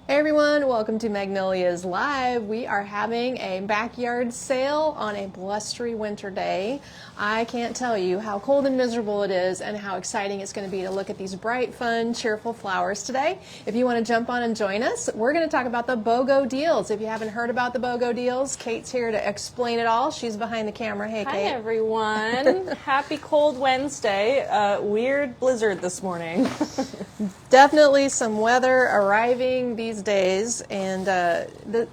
Hey everyone, welcome to Magnolias Live. We are having a backyard sale on a blustery winter day. I can't tell you how cold and miserable it is and how exciting it's going to be to look at these bright, fun, cheerful flowers today. If you want to jump on and join us, we're going to talk about the BOGO deals. If you haven't heard about the BOGO deals, Kate's here to explain it all. She's behind the camera. Hey, Kate. Hi everyone. Happy cold Wednesday. Weird blizzard this morning. Definitely some weather arriving these days, and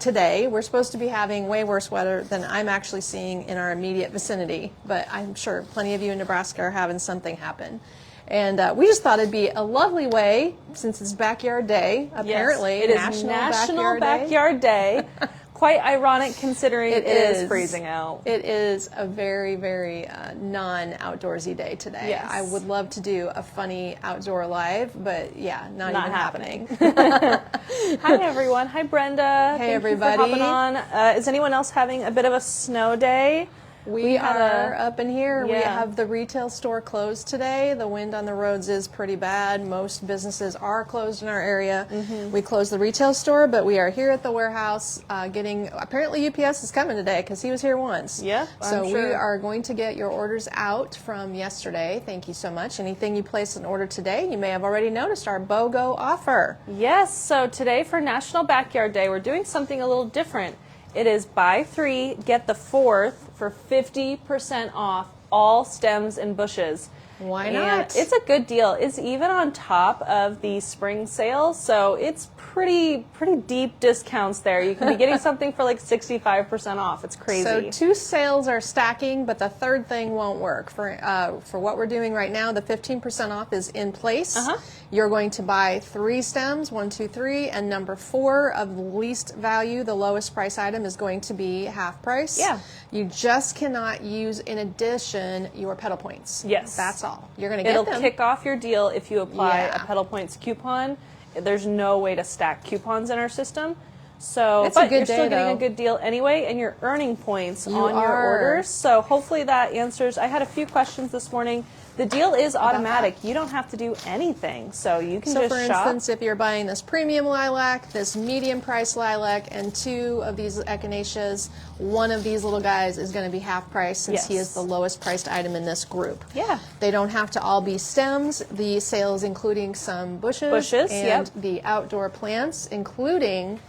today we're supposed to be having way worse weather than I'm actually seeing in our immediate vicinity, but I'm sure plenty of you in Nebraska are having something happen. And we just thought it'd be a lovely way, since it's backyard day, apparently. Yes, it is National Backyard Day. Quite ironic considering it is freezing out. It is a very, very non-outdoorsy day today. Yes. I would love to do a funny outdoor live, but yeah, not even happening. Hi everyone. Hi Brenda. Hey Thank everybody. You for hopping on. Is anyone else having a bit of a snow day? We are up in here. Yeah. We have the retail store closed today. The wind on the roads is pretty bad. Most businesses are closed in our area. We closed the retail store, but we are here at the warehouse getting, apparently UPS is coming today because he was here once. Yeah, So I'm sure. we are going to get your orders out from yesterday. Thank you so much. Anything you place an order today, you may have already noticed our BOGO offer. Yes, so today for National Backyard Day, we're doing something a little different. It is buy 3, get the 4th for 50% off all stems and bushes. Why And not? it's a good deal. It's even on top of the spring sale, so it's pretty deep discounts there. You can be getting something for like 65% off. It's crazy. So 2 sales are stacking, but the third thing won't work. For what we're doing right now, the 15% off is in place. You're going to buy 3 stems, 1, 2, 3, and number 4 of the least value, the lowest price item, is going to be half price. Yeah. You just cannot use, in addition, your pedal points. Yes. That's all. You're going to get It'll them. kick off your deal if you apply Yeah. a Pedal Points coupon. There's no way to stack coupons in our system. So, It's a but good you're still day, getting though. a good deal anyway, and you're earning points on your are. orders. So hopefully that answers. I had a few questions this morning. The deal is automatic. You don't have to do anything, so you can So just for shop. instance, if you're buying this premium lilac, this medium price lilac, and 2 of these echinaceas, 1 of these little guys is going to be half price since he Yes. is the lowest priced item in this group. Yeah. They don't have to all be stems. The sales including some bushes and yep. the outdoor plants, including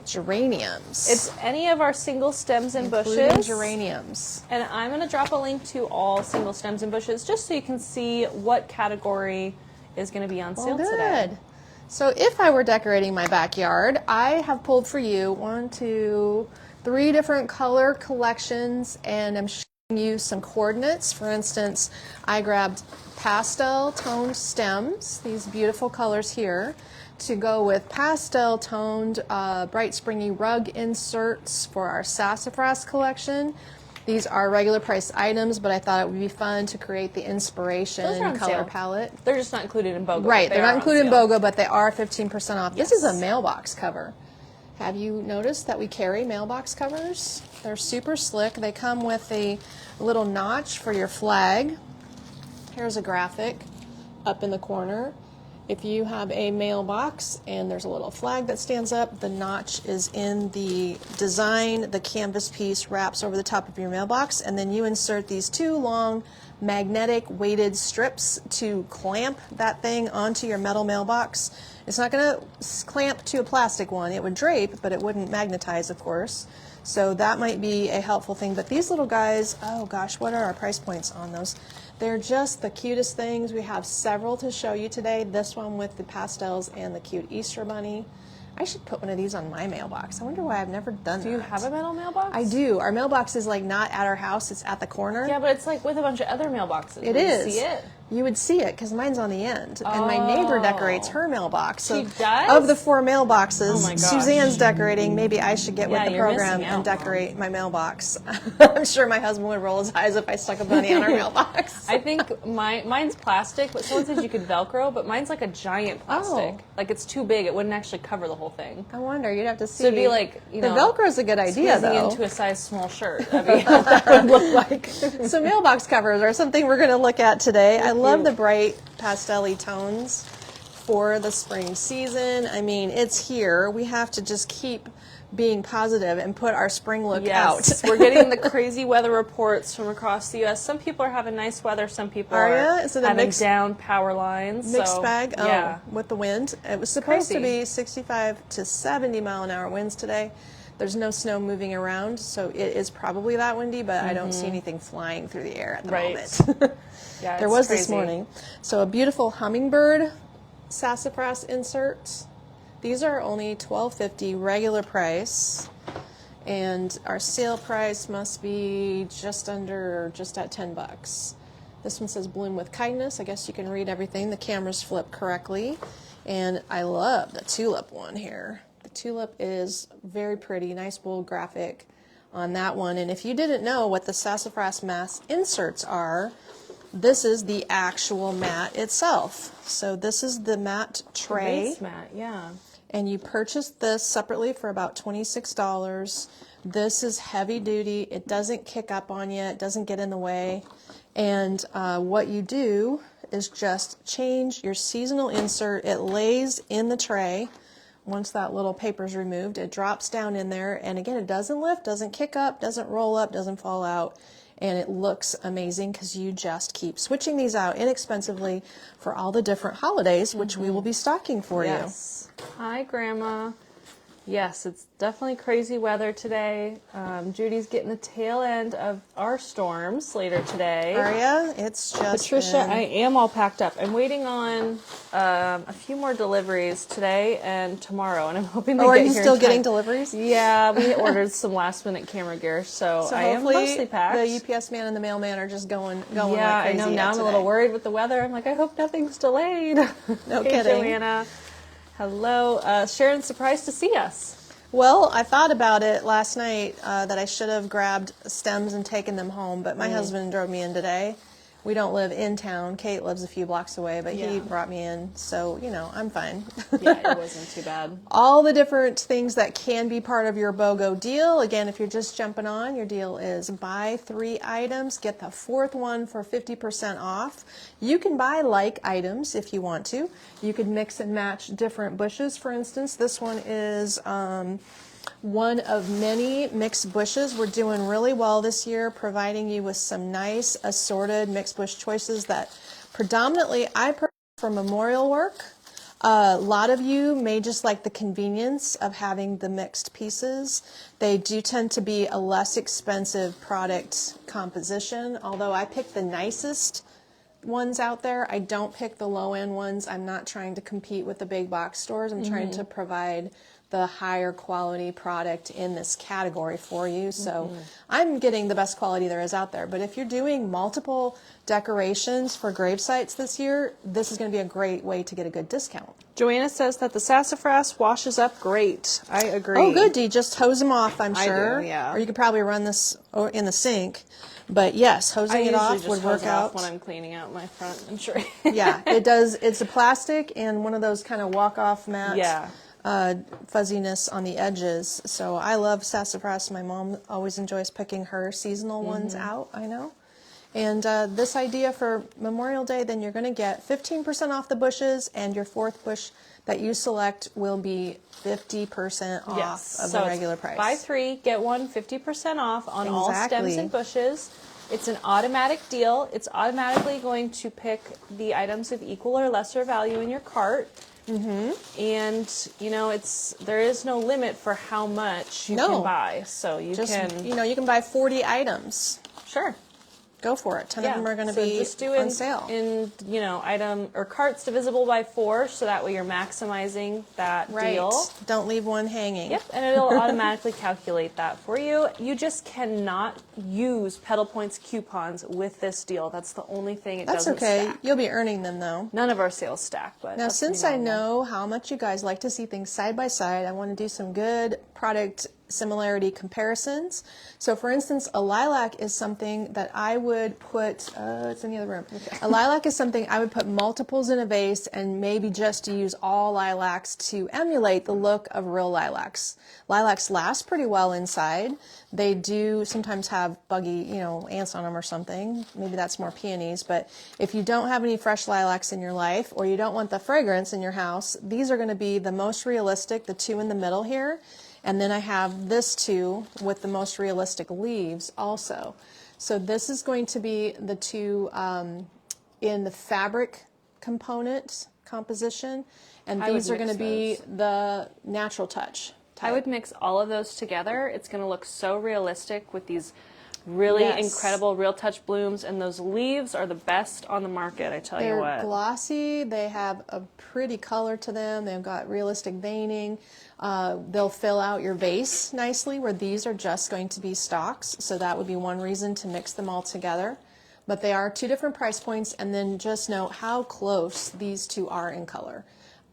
geraniums. It's any of our single stems and including bushes. geraniums. And I'm going to drop a link to all single stems and bushes just so you can see what category is going to be on sale today. Good. So if I were decorating my backyard, I have pulled for you 1, 2, 3 different color collections, and I'm showing you some coordinates. For instance, I grabbed pastel toned stems, these beautiful colors here, to go with pastel toned bright springy rug inserts for our sassafras collection. These are regular price items, but I thought it would be fun to create the inspiration Those are on color sale. palette. They're just not included in BOGO. Right, they're are not on included in sale. BOGO, but they are 15% off. Yes. This is a mailbox cover. Have you noticed that we carry mailbox covers? They're super slick. They come with a little notch for your flag. Here's a graphic up in the corner. If you have a mailbox and there's a little flag that stands up, the notch is in the design. The canvas piece wraps over the top of your mailbox, and then you insert these 2 long magnetic weighted strips to clamp that thing onto your metal mailbox. It's not going to clamp to a plastic one. It would drape, but it wouldn't magnetize, of course. So that might be a helpful thing. But these little guys, oh gosh, what are our price points on those? They're just the cutest things. We have several to show you today. This one with the pastels and the cute Easter bunny. I should put one of these on my mailbox. I wonder why I've never done that. Do you have a metal mailbox? I do. Our mailbox is like not at our house. It's at the corner. Yeah, but it's like with a bunch of other mailboxes. It Would you is. See it? You would see it because mine's on the end. And my neighbor decorates her mailbox. So She does? of the 4 mailboxes, Oh my gosh. Suzanne's decorating. Maybe I should get with Yeah, the you're program missing out, and decorate my mailbox. I'm sure my husband would roll his eyes if I stuck a bunny on our mailbox. I think mine's plastic, but someone said you could Velcro, but mine's like a giant plastic. Oh. Like it's too big. It wouldn't actually cover the whole thing. I wonder. You'd have to see. So it'd be like, you the know, Velcro's a good idea, squeezing though. into a size small shirt. That'd be what that would look like. So mailbox covers are something we're going to look at today. I love cute. the bright pastel-y tones. for the spring season. I mean, it's here. We have to just keep being positive and put our spring look out. We're getting the crazy weather reports from across the U.S. Some people are having nice weather. Some people are having down power lines. Mixed bag? Oh, yeah. With the wind. It was supposed to be 65 to 70 mile an hour winds today. There's no snow moving around, so it is probably that windy, but I don't see anything flying through the air at the moment. Yeah, there was this morning. So a beautiful hummingbird sassafras insert. These are only $12.50 regular price, and our sale price must be just at 10 bucks. This one says bloom with kindness. I guess you can read everything. The cameras flip correctly, and I love the tulip one here. The tulip is very pretty, nice bold graphic on that one. And if you didn't know what the sassafras mass inserts are, this is the actual mat itself. So this is the mat tray. The base mat, yeah. And you purchase this separately for about $26. This is heavy duty. It doesn't kick up on you. It doesn't get in the way. And what you do is just change your seasonal insert. It lays in the tray. Once that little paper is removed, it drops down in there. And again, it doesn't lift, doesn't kick up, doesn't roll up, doesn't fall out. And it looks amazing because you just keep switching these out inexpensively for all the different holidays, which we will be stocking for you. Hi, Grandma. Yes, it's definitely crazy weather today. Judy's getting the tail end of our storms later today. Are ya? It's just Patricia, I am all packed up. I'm waiting on a few more deliveries today and tomorrow, and I'm hoping they get here. Are you still getting deliveries? Yeah, we ordered some last-minute camera gear, so I am mostly packed. The UPS man and the mailman are just going yeah, like crazy. I know. Now I'm a little worried with the weather. I'm like, I hope nothing's delayed. No hey, kidding. Joanna. Hello. Sharon's surprised to see us. Well, I thought about it last night that I should have grabbed stems and taken them home, but my husband drove me in today. We don't live in town. Kate lives a few blocks away, but he brought me in, so, you know, I'm fine. Yeah, it wasn't too bad. All the different things that can be part of your BOGO deal. Again, if you're just jumping on, your deal is buy 3 items, get the 4th one for 50% off. You can buy like items if you want to. You could mix and match different bushes, for instance. This one is one of many mixed bushes. We're doing really well this year, providing you with some nice assorted mixed bush choices that predominantly I purchase for memorial work. A lot of you may just like the convenience of having the mixed pieces. They do tend to be a less expensive product composition, although I pick the nicest ones out there. I don't pick the low-end ones. I'm not trying to compete with the big box stores. I'm trying to provide the higher quality product in this category for you. So I'm getting the best quality there is out there. But if you're doing multiple decorations for grave sites this year, this is going to be a great way to get a good discount. Joanna says that the sassafras washes up great. I agree. Oh, good, Dee. Just hose them off, I'm sure. I do, yeah. Or you could probably run this in the sink. But yes, hosing it off would work out. When I'm cleaning out my front, I'm sure. Yeah, it does. It's a plastic and one of those kind of walk-off mats. Yeah. Fuzziness on the edges. So I love sassafras. My mom always enjoys picking her seasonal ones out, I know. And this idea for Memorial Day, then you're going to get 15% off the bushes, and your 4th bush that you select will be 50% off of the regular price. Buy 3, get 1 50% off on all stems and bushes. It's an automatic deal. It's automatically going to pick the items of equal or lesser value in your cart. And you know, there is no limit for how much you can buy. So you can buy 40 items. Sure. Go for it. 10 of them are going to be on sale. In item or carts divisible by 4, so that way you're maximizing that deal. Don't leave one hanging. Yep, and it'll automatically calculate that for you. You just cannot use Pedal Points coupons with this deal. That's the only thing it doesn't stack. That's okay. You'll be earning them though. None of our sales stack, but now since I know how much you guys like to see things side by side, I want to do some good product similarity comparisons. So for instance, a lilac is something that I would put, it's in the other room. Okay. A lilac is something I would put multiples in a vase and maybe just use all lilacs to emulate the look of real lilacs. Lilacs last pretty well inside. They do sometimes have buggy, ants on them or something. Maybe that's more peonies. But if you don't have any fresh lilacs in your life, or you don't want the fragrance in your house, these are going to be the most realistic, the two in the middle here. And then I have this two with the most realistic leaves also. So this is going to be the two in the fabric component composition. And these are going to be the natural touch type. I would mix all of those together. It's going to look so realistic with these really incredible real touch blooms, and those leaves are the best on the market, I tell you what. They're glossy, they have a pretty color to them, they've got realistic veining. They'll fill out your vase nicely, where these are just going to be stalks, so that would be one reason to mix them all together. But they are two different price points, and then just note how close these two are in color.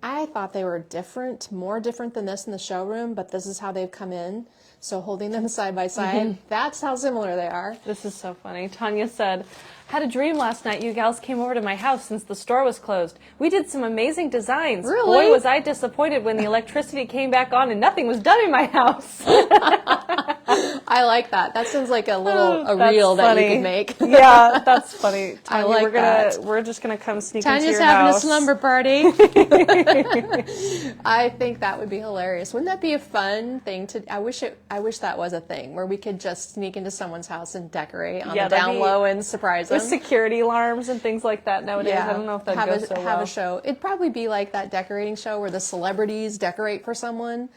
I thought they were different, more different than this in the showroom, but this is how they've come in. So holding them side by side, that's how similar they are. This is so funny. Tanya said, had a dream last night you gals came over to my house since the store was closed. We did some amazing designs. Really? Boy, was I disappointed when the electricity came back on and nothing was done in my house. I like that. That sounds like a reel that you could make. Yeah, that's funny. Tanya, I like that. We're just gonna come sneak Tanya's into your having house. a slumber party. I think that would be hilarious. Wouldn't that be a fun thing to? I wish that was a thing where we could just sneak into someone's house and decorate on the down low and surprise them. With security alarms and things like that nowadays. I don't know if that goes so well. Have a show. It'd probably be like that decorating show where the celebrities decorate for someone.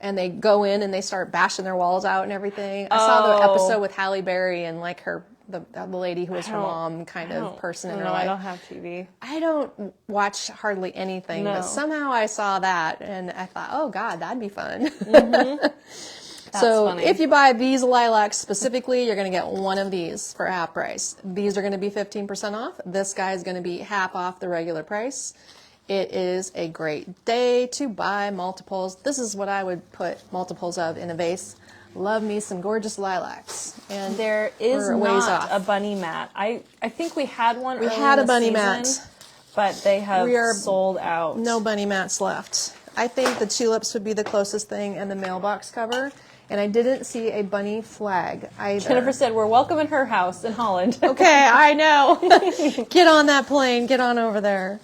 And they go in and they start bashing their walls out and everything. I saw the episode with Halle Berry and like the lady who was her mom kind of person in her life. I don't have TV. I don't watch hardly anything, but somehow I saw that and I thought, oh God, that'd be fun. So funny. If you buy these lilacs specifically, you're going to get one of these for half price. These are going to be 15% off. This guy is going to be half off the regular price. It is a great day to buy multiples. This is what I would put multiples of in a vase. Love me some gorgeous lilacs. And there is not a bunny mat. I think we had one early in the season. We had a bunny mat. But they have sold out. No bunny mats left. I think the tulips would be the closest thing and the mailbox cover. And I didn't see a bunny flag either. Jennifer said, we're welcome in her house in Holland. Okay, I know. Get on that plane. Get on over there.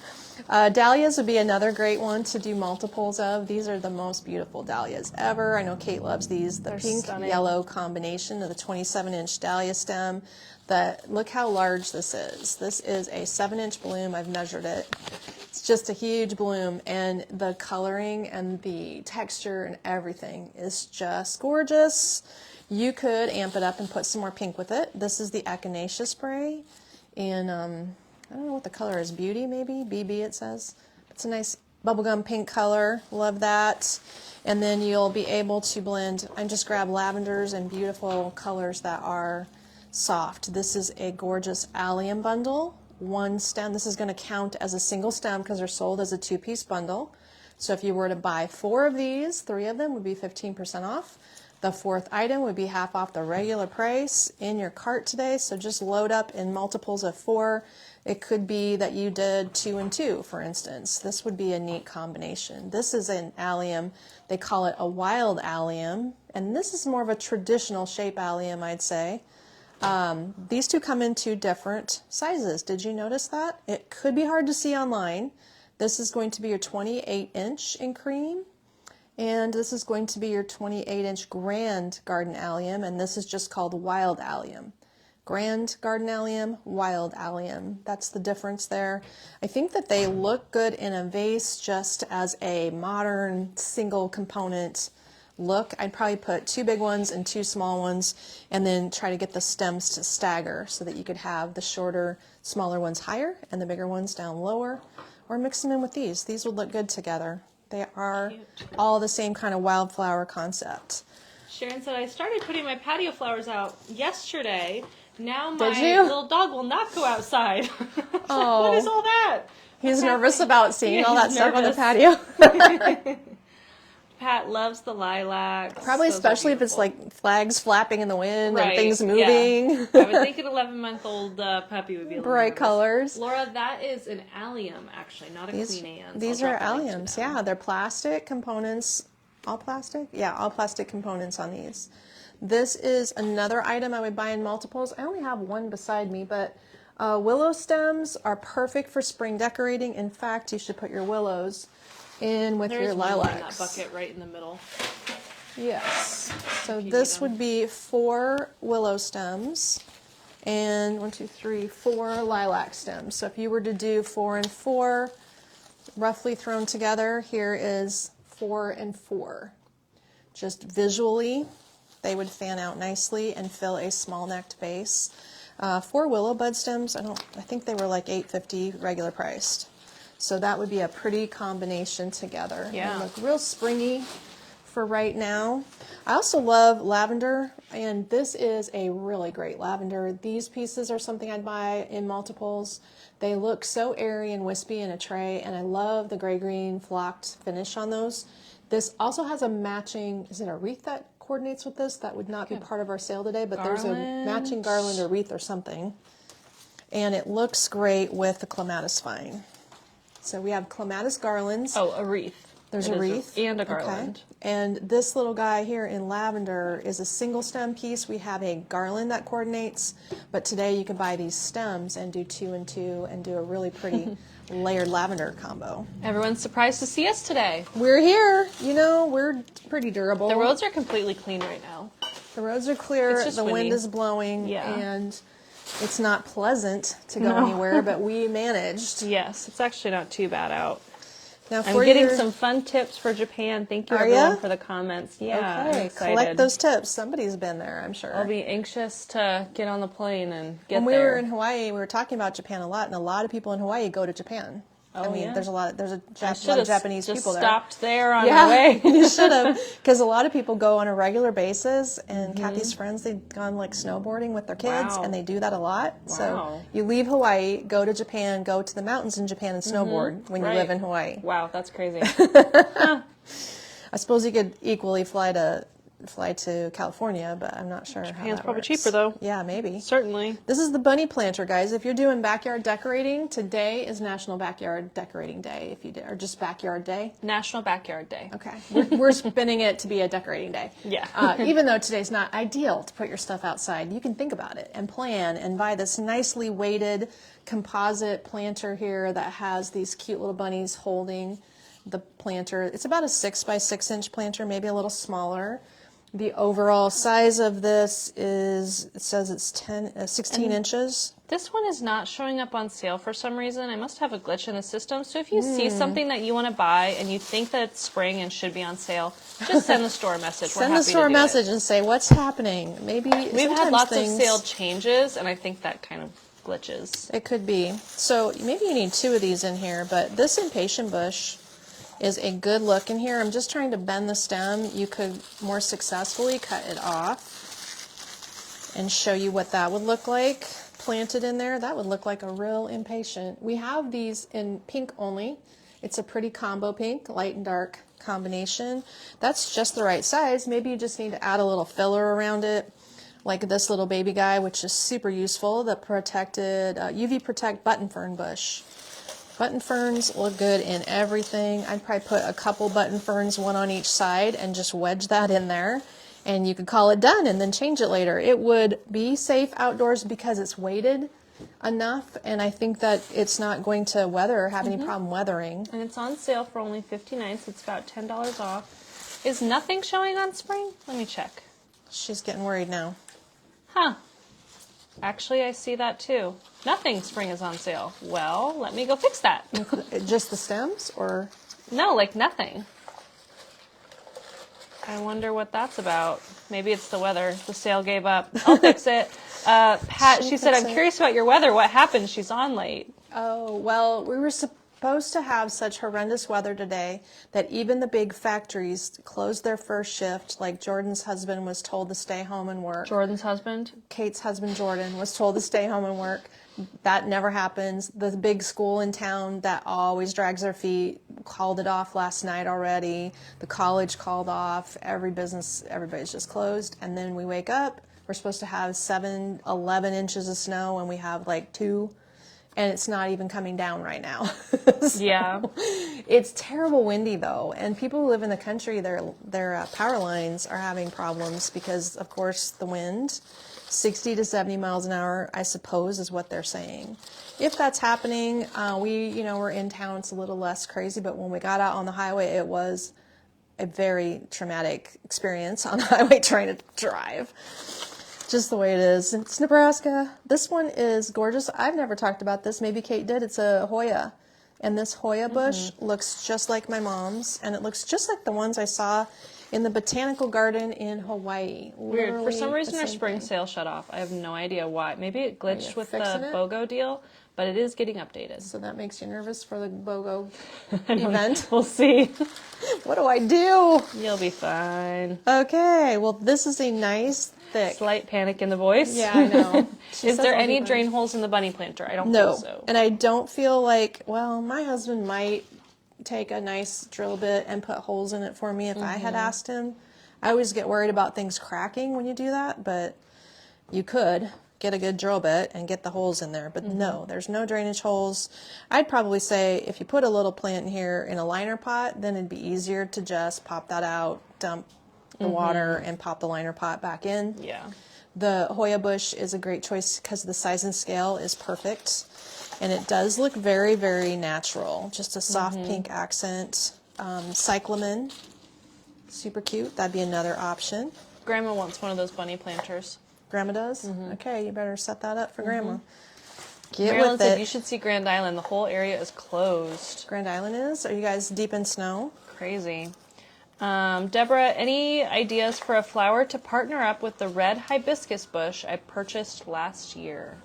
Dahlias would be another great one to do multiples of. These are the most beautiful dahlias ever. I know Kate loves these. The pink-yellow combination of the 27-inch dahlia stem. Look how large this is. This is a 7-inch bloom. I've measured it. It's just a huge bloom, and the coloring and the texture and everything is just gorgeous. You could amp it up and put some more pink with it. This is the echinacea spray in, I don't know what the color is, Beauty maybe? BB it says. It's a nice bubblegum pink color. Love that. And then you'll be able to blend, I just grab lavenders and beautiful colors that are soft. This is a gorgeous allium bundle. One stem. This is going to count as a single stem because they're sold as a 2-piece bundle. So if you were to buy 4 of these, 3 of them would be 15% off. The 4th item would be half off the regular price in your cart today. So just load up in multiples of 4. It could be that you did 2 and 2, for instance. This would be a neat combination. This is an allium. They call it a wild allium. And this is more of a traditional shape allium, I'd say. These two come in 2 different sizes. Did you notice that? It could be hard to see online. This is going to be your 28-inch in cream, and this is going to be your 28-inch grand garden allium, and this is just called wild allium. Grand garden allium, wild allium. That's the difference there. I think that they look good in a vase just as a modern single component look. I'd probably put 2 big ones and 2 small ones and then try to get the stems to stagger so that you could have the shorter, smaller ones higher and the bigger ones down lower, or mix them in with these. These would look good together. They are all the same kind of wildflower concept. Sharon said, I started putting my patio flowers out yesterday. Now my little dog will not go outside. Oh, what is all that? He's nervous about seeing all that stuff on the patio. Pat loves the lilacs. Probably Those are especially if it's beautiful. like flags flapping in the wind and Right, things yeah. moving. I would think an 11-month-old puppy would be a little Bright nervous. colors. Laura, that is an allium, actually, not a Queen Anne's. These I'll are drop a link to alliums. them. Yeah, they're plastic components. All plastic? Yeah, all plastic components on these. This is another item I would buy in multiples. I only have one beside me, but willow stems are perfect for spring decorating. In fact, you should put your willows in with your lilacs. In that bucket right in the middle. Yes. So this would be 4 willow stems and 4 lilac stems. So if you were to do 4 and 4, roughly thrown together, here is 4 and 4. Just visually, they would fan out nicely and fill a small-necked vase. 4 willow bud stems, I think they were like $8.50 regular priced. So that would be a pretty combination together. Yeah. They look real springy for right now. I also love lavender, and this is a really great lavender. These pieces are something I'd buy in multiples. They look so airy and wispy in a tray, and I love the gray-green flocked finish on those. This also has a matching, is it a wreath that coordinates with this? That would not be part of our sale today, but there's a matching garland or wreath or something. And it looks great with the clematis vine. So we have clematis garlands. Oh, a wreath. There's a wreath. And a garland. Okay. And this little guy here in lavender is a single stem piece. We have a garland that coordinates, but today you can buy these stems and do 2 and 2 and do a really pretty layered lavender combo. Everyone's surprised to see us today. We're here. You know, we're pretty durable. The roads are completely clean right now. The roads are clear, just the wind windy. is blowing, Yeah. and it's not pleasant to go anywhere, but we managed. Yes, it's actually not too bad out. Now, I'm getting some fun tips for Japan. Thank you, Are everyone, ya? for the comments. Yeah, I'm Okay, excited. collect those tips. Somebody's been there, I'm sure. I'll be anxious to get on the plane and get When we there. were in Hawaii, we were talking about Japan a lot, and a lot of people in Hawaii go to Japan. Oh, I mean, yeah? there's a lot of Japanese just people there. stopped there on Yeah, the way. you should have, because a lot of people go on a regular basis, and Kathy's friends, they've gone like snowboarding with their kids, Wow. and they do that a lot. Wow. So you leave Hawaii, go to Japan, go to the mountains in Japan and snowboard when you Right. live in Hawaii. Wow, that's crazy. I suppose you could equally fly to California, but I'm not sure how Japan's that probably works. cheaper, though. Yeah, maybe. Certainly. This is the bunny planter, guys. If you're doing backyard decorating, today is National Backyard Decorating Day. Or just Backyard Day. National Backyard Day. Okay, we're spinning it to be a decorating day. Yeah. Even though today's not ideal to put your stuff outside, you can think about it and plan and buy this nicely weighted composite planter here that has these cute little bunnies holding the planter. It's about a 6 by 6 inch planter, maybe a little smaller. The overall size of this is, it says it's 16 inches. This one is not showing up on sale for some reason. I must have a glitch in the system. So if you see something that you want to buy and you think that it's spring and should be on sale, just send the store a message. Send the store a message and say, what's happening? Maybe we've had lots of sale changes, and I think that kind of glitches. It could be. So maybe you need 2 of these in here, but this impatient bush is a good look in here. I'm just trying to bend the stem. You could more successfully cut it off and show you what that would look like planted in there. That would look like a real impatient. We have these in pink only. It's a pretty combo pink, light and dark combination. That's just the right size. Maybe you just need to add a little filler around it, like this little baby guy, which is super useful, the protected UV Protect button fern bush. Button ferns look good in everything. I'd probably put a couple button ferns, one on each side, and just wedge that in there. And you could call it done and then change it later. It would be safe outdoors because it's weighted enough, and I think that it's not going to weather or have any problem weathering. And it's on sale for only $59, so it's about $10 off. Is nothing showing on spring? Let me check. She's getting worried now. Huh. Actually, I see that too. Nothing spring is on sale. Well, let me go fix that. Just the stems, or? No, like nothing. I wonder what that's about. Maybe it's the weather. The sale gave up. I'll fix it. Pat, she said, I'm curious about your weather. What happened? She's on late. Oh, well, we were supposed to have such horrendous weather today that even the big factories closed their first shift. Like Jordan's husband was told to stay home and work. Jordan's husband? Kate's husband, Jordan, was told to stay home and work. That never happens. The big school in town that always drags their feet called it off last night already. The college called off. Everybody's just closed. And then we wake up. We're supposed to have 11 inches of snow, and we have like 2. And it's not even coming down right now. So, yeah. It's terrible windy though, and people who live in the country, their power lines are having problems because, of course, the wind, 60 to 70 miles an hour, I suppose, is what they're saying. If that's happening, we're in town. It's a little less crazy, but when we got out on the highway, it was a very traumatic experience on the highway trying to drive. Just the way it is. It's Nebraska. This one is gorgeous. I've never talked about this. Maybe Kate did. It's a Hoya. And this Hoya bush looks just like my mom's. And it looks just like the ones I saw in the botanical garden in Hawaii. Weird. Literally For some reason, our same spring thing. sale shut off. I have no idea why. Maybe it glitched with the fixing it? BOGO deal, but it is getting updated. So that makes you nervous for the BOGO event? We'll see. What do I do? You'll be fine. Okay. Well, this is a nice, thick. Slight panic in the voice. Yeah, I know. Is there any drain holes in the bunny planter? I don't No. think so. And I don't feel like, well, my husband might take a nice drill bit and put holes in it for me if I had asked him. I always get worried about things cracking when you do that, but you could get a good drill bit and get the holes in there. But no, there's no drainage holes. I'd probably say if you put a little plant in here in a liner pot, then it'd be easier to just pop that out, dump the water, and pop the liner pot back in. Yeah. The Hoya bush is a great choice because the size and scale is perfect. And it does look very, very natural. Just a soft pink accent. Cyclamen, super cute. That'd be another option. Grandma wants one of those bunny planters. Grandma does? Okay, you better set that up for Grandma. Get Marilyn with said it. you should see Grand Island. The whole area is closed. Grand Island is? Are you guys deep in snow? Crazy. Deborah, any ideas for a flower to partner up with the red hibiscus bush I purchased last year?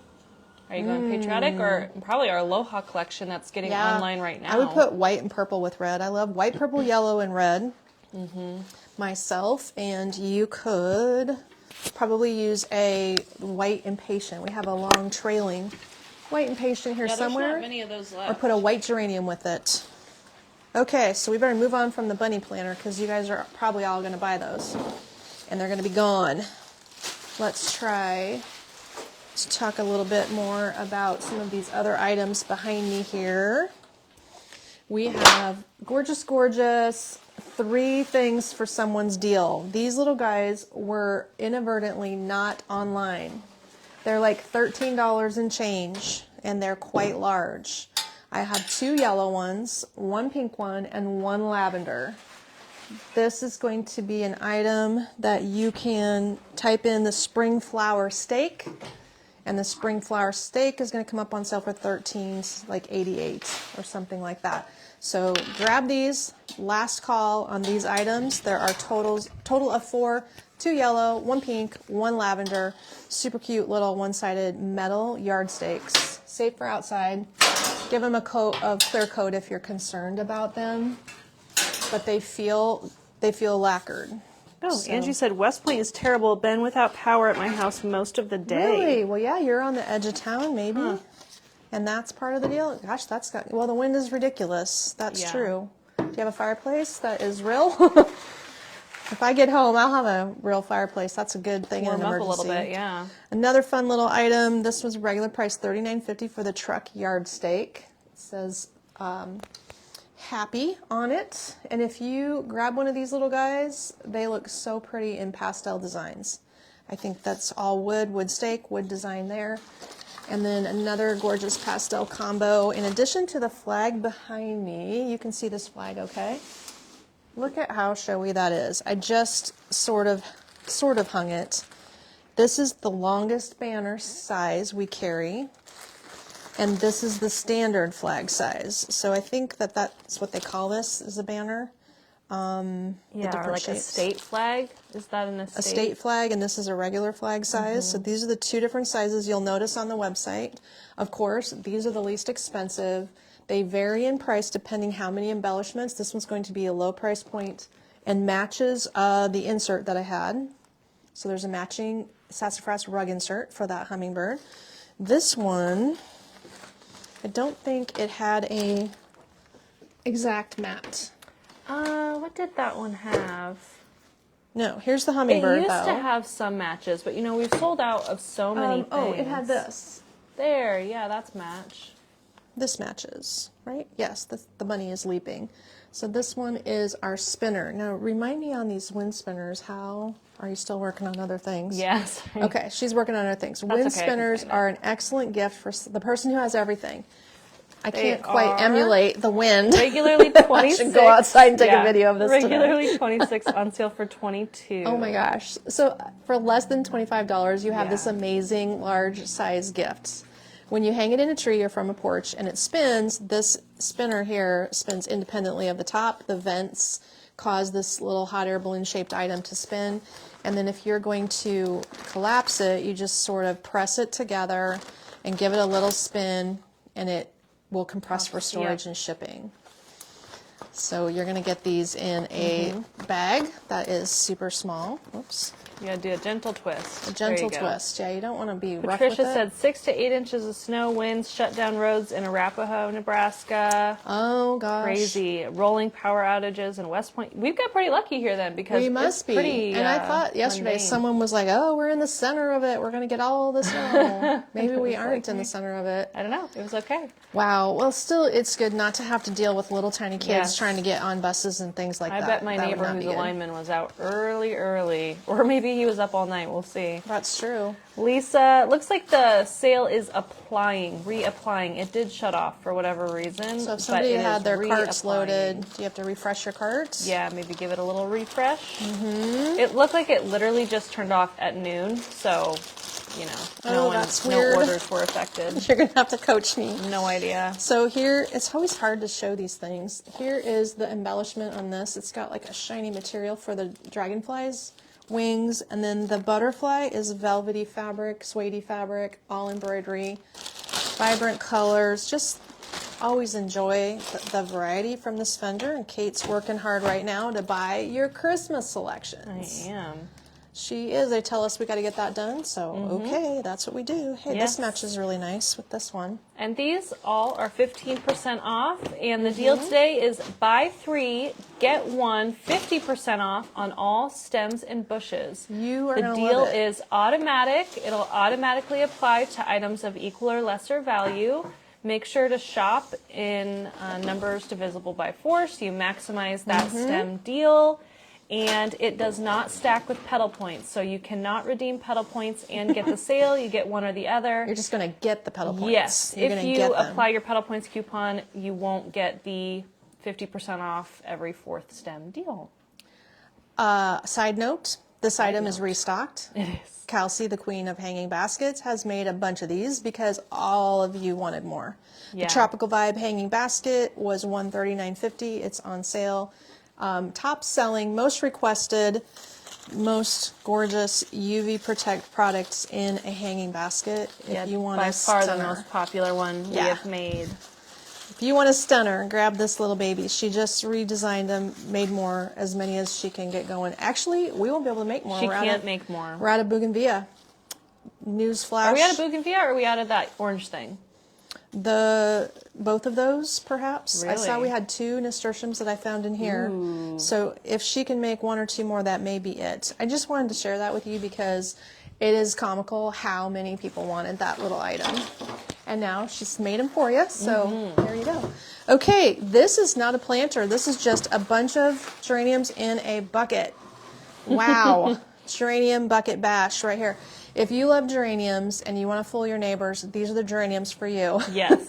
Are you going patriotic or probably our Aloha collection that's getting online right now? I would put white and purple with red. I love white, purple, yellow, and red myself. And you could probably use a white impatient. We have a long trailing white impatient here somewhere. There's not many of those left. Or put a white geranium with it. Okay, so we better move on from the bunny planter because you guys are probably all going to buy those. And they're going to be gone. Let's try to talk a little bit more about some of these other items behind me here. We have gorgeous, gorgeous 3 things for someone's deal. These little guys were inadvertently not online. They're like $13 and change, and they're quite large. I have 2 yellow ones, 1 pink one, and 1 lavender. This is going to be an item that you can type in the spring flower steak, and the spring flower steak is going to come up on sale for $13, like $88 or something like that. So grab these. Last call on these items. There are total of 4, 2 yellow, 1 pink, 1 lavender. Super cute little one-sided metal yard stakes. Safe for outside. Give them a coat of clear coat if you're concerned about them. But they feel lacquered. Oh, So- Angie said West Point is terrible. Been without power at my house most of the day. Really? Well, yeah, you're on the edge of town, maybe. And that's part of the deal. Gosh, well, the wind is ridiculous. That's true. Do you have a fireplace that is real? If I get home, I'll have a real fireplace. That's a good thing Warm in an up a emergency. little bit, yeah. Another fun little item. This was regular price $39.50 for the truck yard stake. It says happy on it. And if you grab one of these little guys, they look so pretty in pastel designs. I think that's all wood stake, wood design there. And then another gorgeous pastel combo. In addition to the flag behind me, you can see this flag, okay? Look at how showy that is. I just sort of hung it. This is the longest banner size we carry. And this is the standard flag size. So I think that that's what they call this, is a banner. Yeah, or like shapes. a state flag. Is that an estate? A state flag, and this is a regular flag size. So these are the 2 different sizes you'll notice on the website. Of course, these are the least expensive. They vary in price depending how many embellishments. This one's going to be a low price point and matches the insert that I had. So there's a matching sassafras rug insert for that hummingbird. This one, I don't think it had a exact mat. What did that one have? No, here's the hummingbird, It used though. to have some matches, but you know, we've sold out of so many things. Oh, it had this. There, yeah, that's match. This matches, right? Yes, the bunny is leaping. So this one is our spinner. Now, remind me on these wind spinners, how are you still working on other things? Yes. Okay, she's working on other things. Wind spinners are an excellent gift for the person who has everything. I can't quite emulate the wind. Regularly 26. I should go outside and take a video of this Regularly today. 26, on sale for 22. Oh my gosh. So for less than $25, you have this amazing large size gift. When you hang it in a tree or from a porch and it spins, this spinner here spins independently of the top. The vents cause this little hot air balloon shaped item to spin. And then if you're going to collapse it, you just sort of press it together and give it a little spin, and it will compress for storage and shipping. So you're going to get these in a bag that is super small. Whoops. You gotta do a gentle twist. A gentle twist. Yeah, you don't want to be rough Patricia with it. said 6 to 8 inches of snow, winds, shut down roads in Arapahoe, Nebraska. Oh gosh. Crazy. Rolling power outages in West Point. We've got pretty lucky here then, because we must be. Pretty, and I thought yesterday someone was like, "Oh, we're in the center of it. We're going to get all the snow." Maybe we aren't in the center of it. I don't know. It was okay. Wow. Well, still, it's good not to have to deal with little tiny kids trying to get on buses and things like that. I bet my neighbor who's a lineman was out early, or maybe he was up all night. We'll see. That's true. Lisa, looks like the sale is reapplying. It did shut off for whatever reason. So if somebody had their carts loaded, do you have to refresh your carts? Yeah, maybe give it a little refresh. It looked like it literally just turned off at noon, so, you know, no orders were affected. You're going to have to coach me. No idea. So here, it's always hard to show these things. Here is the embellishment on this. It's got like a shiny material for the dragonflies. Wings, and then the butterfly is velvety fabric, suede fabric, all embroidery, vibrant colors. Just always enjoy the variety from this vendor, and Kate's working hard right now to buy your Christmas selections. I am. She is. They tell us we got to get that done, so okay, that's what we do. Hey, this matches really nice with this one. And these all are 15% off, and the deal today is buy 3, get 1, 50% off on all stems and bushes. You are The gonna deal love it. is automatic. It'll automatically apply to items of equal or lesser value. Make sure to shop in numbers divisible by 4 so you maximize that stem deal. And it does not stack with petal points, so you cannot redeem petal points and get the sale. You get one or the other. You're just going to get the petal points. Yes. You're if you apply your petal points coupon, you won't get the 50% off every 4th stem deal. Side note, this item is restocked. It is. Kelsey, the queen of hanging baskets, has made a bunch of these because all of you wanted more. Yeah. The Tropical Vibe hanging basket was $139.50. It's on sale. Top selling, most requested, most gorgeous UV Protect products in a hanging basket. If you want by a far stunner. the most popular one we have made. If you want a stunner, grab this little baby. She just redesigned them, made more, as many as she can get going. Actually, we won't be able to make more. She can't make more. We're out of Bougainvillea. Newsflash. Are we out of Bougainvillea, or are we out of that orange thing? Both of those, perhaps. Really? I saw we had 2 nasturtiums that I found in here. Ooh. So if she can make 1 or 2 more, that may be it. I just wanted to share that with you because it is comical how many people wanted that little item. And now she's made them for you, so there you go. Okay, this is not a planter. This is just a bunch of geraniums in a bucket. Wow. Geranium bucket bash right here. If you love geraniums and you want to fool your neighbors, these are the geraniums for you. Yes.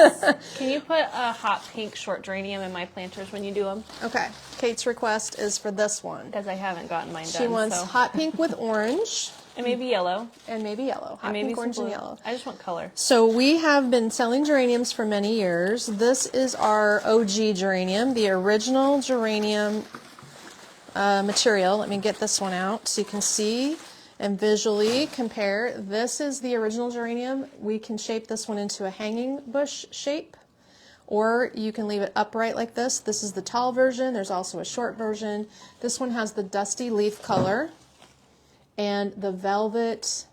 Can you put a hot pink short geranium in my planters when you do them? Okay. Kate's request is for this one. Because I haven't gotten mine done. She wants hot pink with orange. And maybe yellow. And maybe yellow. Hot maybe pink, orange, and blue. yellow. I just want color. So we have been selling geraniums for many years. This is our OG geranium, the original geranium material. Let me get this one out so you can see and visually compare. This is the original geranium. We can shape this one into a hanging bush shape, or you can leave it upright like this. This is the tall version. There's also a short version. This one has the dusty leaf color and the velvet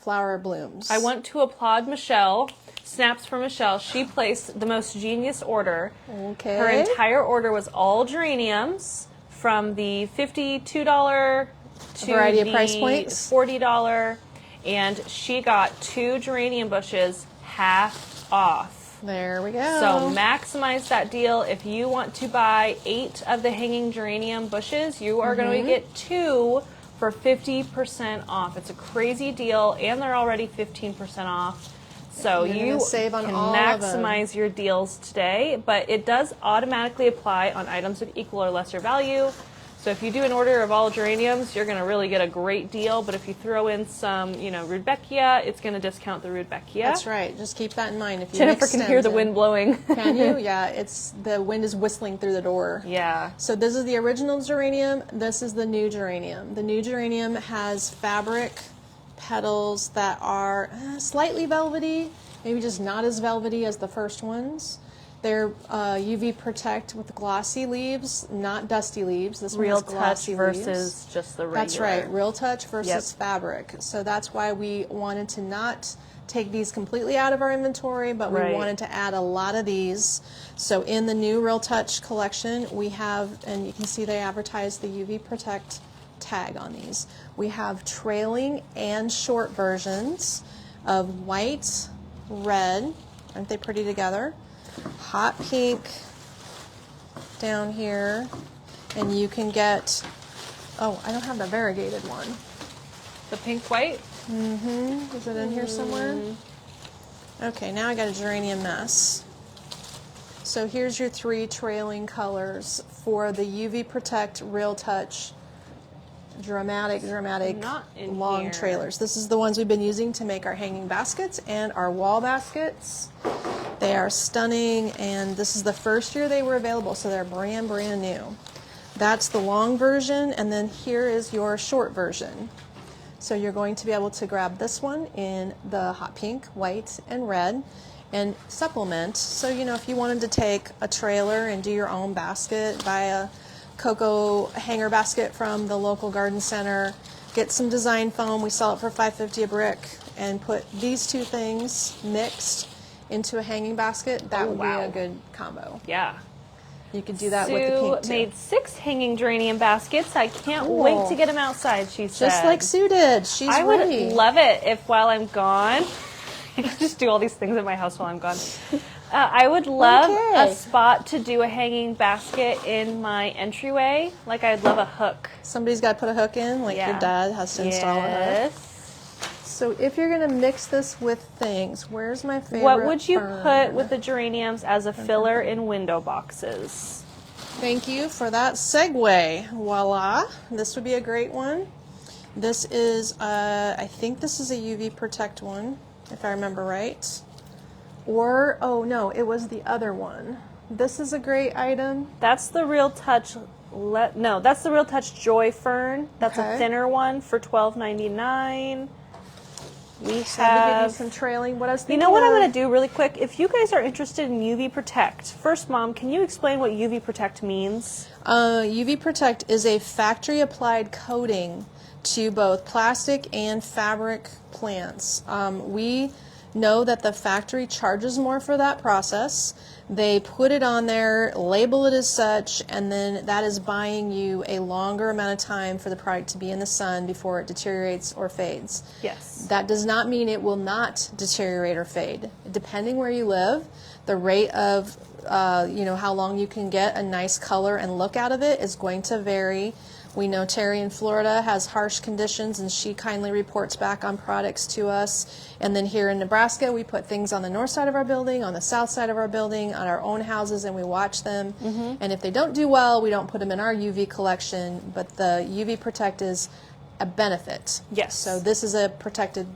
flower blooms. I want to applaud Michelle. Snaps for Michelle. She placed the most genius order. Okay. Her entire order was all geraniums from the $52 to variety of the price points. $40, and she got 2 geranium bushes half off. There we go. So maximize that deal. If you want to buy 8 of the hanging geranium bushes, you are going to get 2 for 50% off. It's a crazy deal, and they're already 15% off. So you save on can all maximize your deals today, but it does automatically apply on items of equal or lesser value. So if you do an order of all geraniums, you're going to really get a great deal. But if you throw in some, Rudbeckia, it's going to discount the Rudbeckia. That's right. Just keep that in mind. If you Jennifer can hear the wind blowing. Can you? Yeah, the wind is whistling through the door. Yeah. So this is the original geranium. This is the new geranium. The new geranium has fabric petals that are slightly velvety, maybe just not as velvety as the first ones. They're UV protect with glossy leaves, not dusty leaves. This Real one has glossy touch versus leaves. just the regular. That's right, real touch versus fabric. So that's why we wanted to not take these completely out of our inventory, but we wanted to add a lot of these. So in the new Real Touch collection, we have, and you can see they advertise the UV protect tag on these. We have trailing and short versions of white, red, aren't they pretty together? Hot pink down here, and you can get, oh, I don't have the variegated one. The pink white? Mm-hmm. Is it in here somewhere? Okay, now I got a geranium mess. So here's your 3 trailing colors for the UV Protect Real Touch dramatic long trailers. This is the ones we've been using to make our hanging baskets and our wall baskets. They are stunning, and this is the first year they were available, so they're brand new. That's the long version, and then here is your short version. So you're going to be able to grab this one in the hot pink, white, and red, and supplement. So, if you wanted to take a trailer and do your own basket, buy a cocoa hanger basket from the local garden center, get some design foam, we sell it for $5.50 a brick, and put these 2 things mixed into a hanging basket, that would be a good combo. Yeah. You could do that with the pink too. Sue made 6 hanging geranium baskets. I can't wait to get them outside, she said. Just like Sue did. She's ready. I would love it if while I'm gone, I just do all these things at my house while I'm gone. I would love a spot to do a hanging basket in my entryway. Like, I'd love a hook. Somebody's got to put a hook in, like your dad has to install a hook. So if you're going to mix this with things, where's my favorite What would you fern? put with the geraniums as a filler in window boxes? Thank you for that segue. Voila. This would be a great one. This is, I think this is a UV Protect one, if I remember right. Or, oh no, it was the other one. This is a great item. That's the Real Touch, no, that's the Real Touch Joy Fern. That's a thinner one for $12.99. We have some trailing. What else? You know what I'm going to do really quick? If you guys are interested in UV Protect, first, Mom, can you explain what UV Protect means? UV Protect is a factory applied coating to both plastic and fabric plants. We know that the factory charges more for that process. They put it on there, label it as such, and then that is buying you a longer amount of time for the product to be in the sun before it deteriorates or fades. Yes. That does not mean it will not deteriorate or fade. Depending where you live, the rate of how long you can get a nice color and look out of it is going to vary. We know Terry in Florida has harsh conditions, and she kindly reports back on products to us. And then here in Nebraska, we put things on the north side of our building, on the south side of our building, on our own houses, and we watch them. And if they don't do well, we don't put them in our UV collection, but the UV Protect is a benefit. Yes. So this is a protected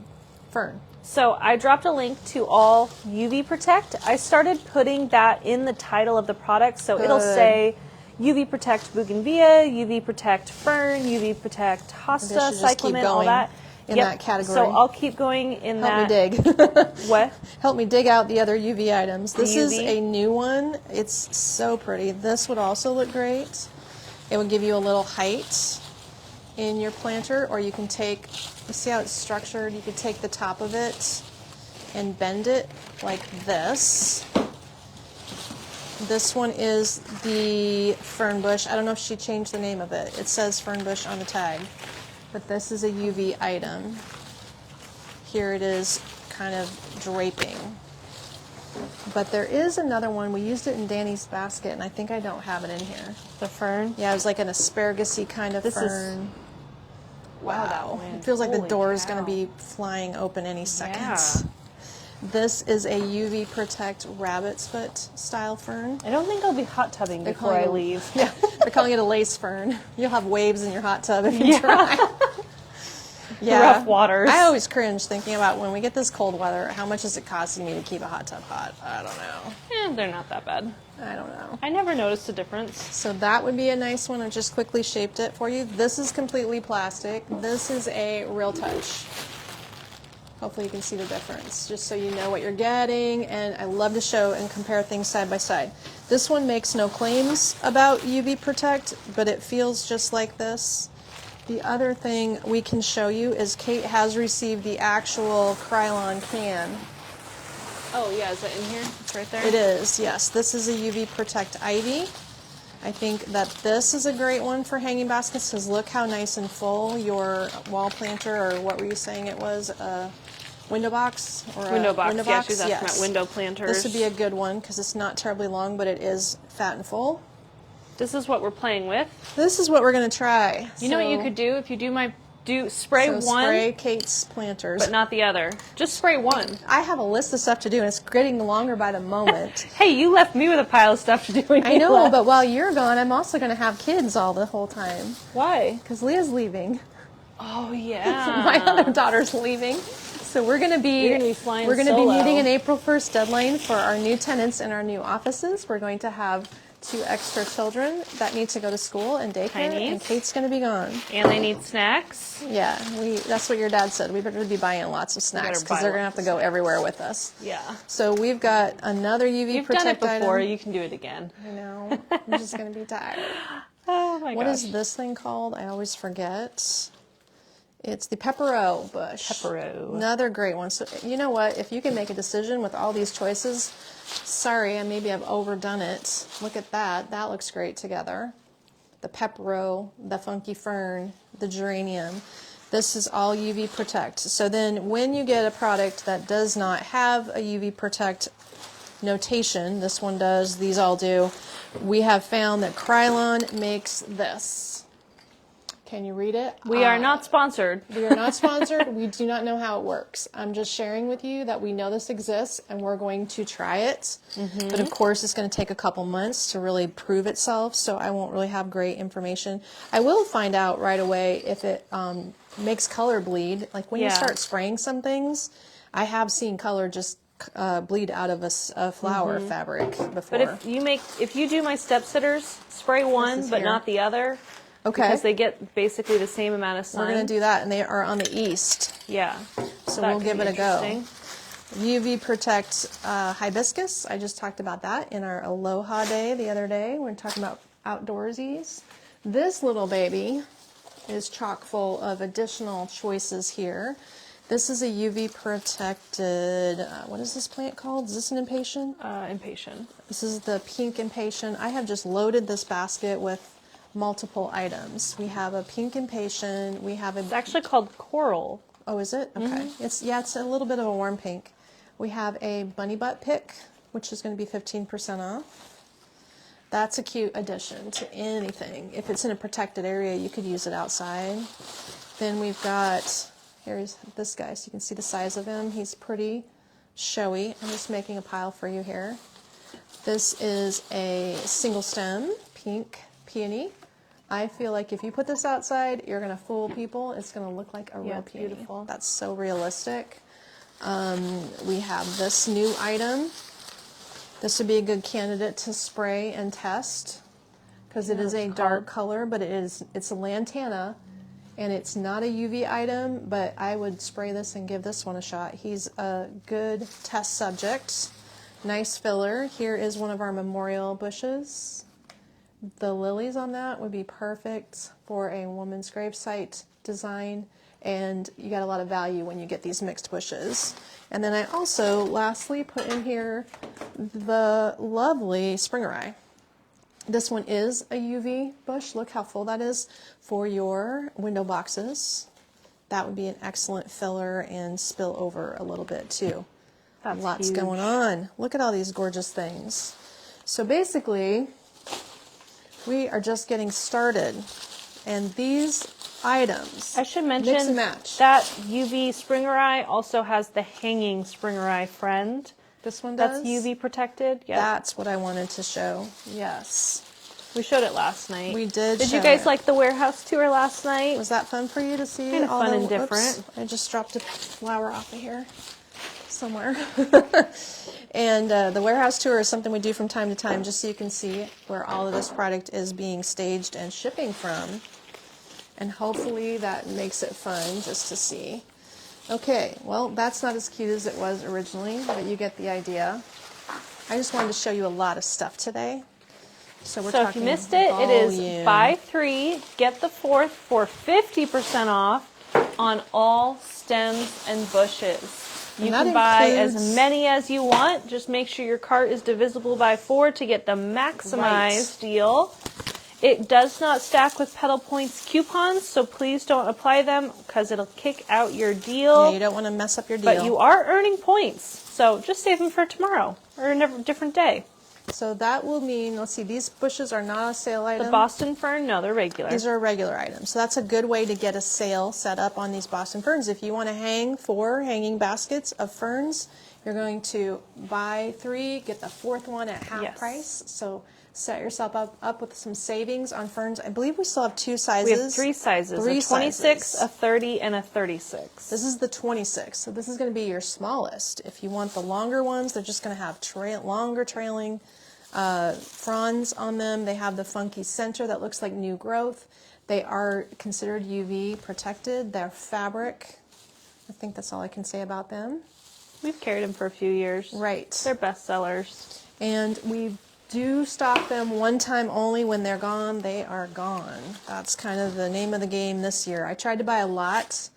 fern. So I dropped a link to all UV Protect. I started putting that in the title of the product, so it'll say UV Protect Bougainvillea, UV Protect Fern, UV Protect Hosta, Cyclamen, all that. In that category. So I'll keep going in that. Help me dig. What? Help me dig out the other UV items. This is UV? a new one. It's so pretty. This would also look great. It would give you a little height. in your planter, or you can take, you see how it's structured? You could take the top of it and bend it like this. This one is the fern bush. I don't know if she changed the name of it. It says fern bush on the tag, but this is a UV item. Here it is kind of draping. But there is another one. We used it in Danny's basket, and I think I don't have it in here. The fern? Yeah, it was like an asparagus-y kind of fern. Wow. It feels like the door is going to be flying open any second. Yeah. This is a UV Protect rabbit's foot style fern. I don't think I'll be hot tubbing before I leave. Yeah, they're calling it a lace fern. You'll have waves in your hot tub if you try. Yeah. Rough waters. I always cringe thinking about when we get this cold weather, how much is it costing me to keep a hot tub hot? I don't know. They're not that bad. I don't know. I never noticed a difference. So that would be a nice one. I just quickly shaped it for you. This is completely plastic. This is a Real Touch. Hopefully you can see the difference, just so you know what you're getting. And I love to show and compare things side by side. This one makes no claims about UV Protect, but it feels just like this. The other thing we can show you is Kate has received the actual Krylon can. Oh yeah, is that in here? It's right there? It is, yes. This is a UV Protect Ivy. I think that this is a great one for hanging baskets because look how nice and full your wall planter, or what were you saying it was, a window box? Or window box, window yeah, box? she's asking about window planters. This would be a good one because it's not terribly long, but it is fat and full. This is what we're playing with. This is what we're going to try. You know what you could do? If you spray one. Spray Kate's planters. But not the other. Just spray one. I have a list of stuff to do, and it's getting longer by the moment. Hey, you left me with a pile of stuff to do. I know, but while you're gone, I'm also going to have kids all the whole time. Why? Because Leah's leaving. Oh, yeah. My other daughter's leaving. So we're going to be meeting an April 1st deadline for our new tenants in our new offices. We're going to have 2 extra children that need to go to school and daycare, and Kate's going to be gone. And they need snacks? Yeah, that's what your dad said. We better be buying lots of snacks because they're going to have to go everywhere with us. Yeah. So we've got another UV Protect You've done it before. item. You can do it again. I know. I'm just going to be tired. Oh my gosh. What is this thing called? I always forget. It's the Pepperoni bush. Pepperoni. Another great one. So you know what? If you can make a decision with all these choices, sorry, and maybe I've overdone it. Look at that. That looks great together. The Pepperoni, the funky fern, the geranium. This is all UV Protect. So then when you get a product that does not have a UV Protect notation, this one does, these all do, we have found that Krylon makes this. Can you read it? We are not sponsored. We are not sponsored. We do not know how it works. I'm just sharing with you that we know this exists and we're going to try it. Mm-hmm. But of course, it's going to take a couple months to really prove itself, so I won't really have great information. I will find out right away if it makes color bleed. Like when you start spraying some things, I have seen color just bleed out of a flower fabric before. But if you do my step sitters, spray one but not the other. Okay. Because they get basically the same amount of sun. We're going to do that, and they are on the east. Yeah. So we'll give it a go. UV Protect hibiscus. I just talked about that in our Aloha Day the other day. We're talking about outdoorsies. This little baby is chock full of additional choices here. This is a UV protected, what is this plant called? Is this an impatient? Impatient. This is the pink impatient. I have just loaded this basket with multiple items. We have a pink impatient. We have a... It's actually called coral. Oh, is it? Okay. Mm-hmm. It's a little bit of a warm pink. We have a bunny butt pick, which is going to be 15% off. That's a cute addition to anything. If it's in a protected area, you could use it outside. Then we've got, here's this guy, so you can see the size of him. He's pretty showy. I'm just making a pile for you here. This is a single stem pink peony. I feel like if you put this outside, you're going to fool people. It's going to look like a real peony. Beautiful. That's so realistic. We have this new item. This would be a good candidate to spray and test because it is a dark color, but it's a lantana, and it's not a UV item, but I would spray this and give this one a shot. He's a good test subject. Nice filler. Here is one of our memorial bushes. The lilies on that would be perfect for a woman's gravesite design, and you got a lot of value when you get these mixed bushes. And then I also lastly put in here the lovely springerai. This one is a UV bush. Look how full that is for your window boxes. That would be an excellent filler and spill over a little bit too. That's Lots huge. going on. Look at all these gorgeous things. So basically, we are just getting started. And these items, I should mix mention and match. that UV springerai also has the hanging springerai friend. This one does? That's UV protected. Yeah. That's what I wanted to show. Yes. We showed it last night. We did. Did you show guys it. like the warehouse tour last night? Was that fun for you to see? Kind of all fun the, and different. Oops, I just dropped a flower off of here somewhere. And the warehouse tour is something we do from time to time just so you can see where all of this product is being staged and shipping from. And hopefully that makes it fun just to see. Okay, well, that's not as cute as it was originally, but you get the idea. I just wanted to show you a lot of stuff today. So we're So talking if you missed it, it is volume. buy 3, get the 4th for 50% off on all stems and bushes. You that can buy includes- as many as you want. Just make sure your cart is divisible by 4 to get the maximized deal. It does not stack with Petal Points coupons, so please don't apply them because it'll kick out your deal. Yeah, you don't want to mess up your deal. But you are earning points, so just save them for tomorrow or a different day. So that will mean, let's see, these bushes are not a sale item. The Boston Fern, no, they're regular. These are a regular item. So that's a good way to get a sale set up on these Boston ferns. If you want to hang 4 hanging baskets of ferns, you're going to buy 3, get the 4th one at half Yes. price. So set yourself up with some savings on ferns. I believe we still have 2 sizes. We have 3 sizes, Three a 26, sizes. a 30, and a 36. This is the 26, so this is going to be your smallest. If you want the longer ones, they're just going to have longer trailing fronds on them. They have the funky center that looks like new growth. They are considered UV protected. They're fabric. I think that's all I can say about them. We've carried them for a few years. Right. They're best sellers. And we do stock them one time only. When they're gone, they are gone. That's kind of the name of the game this year. I tried to buy a lot,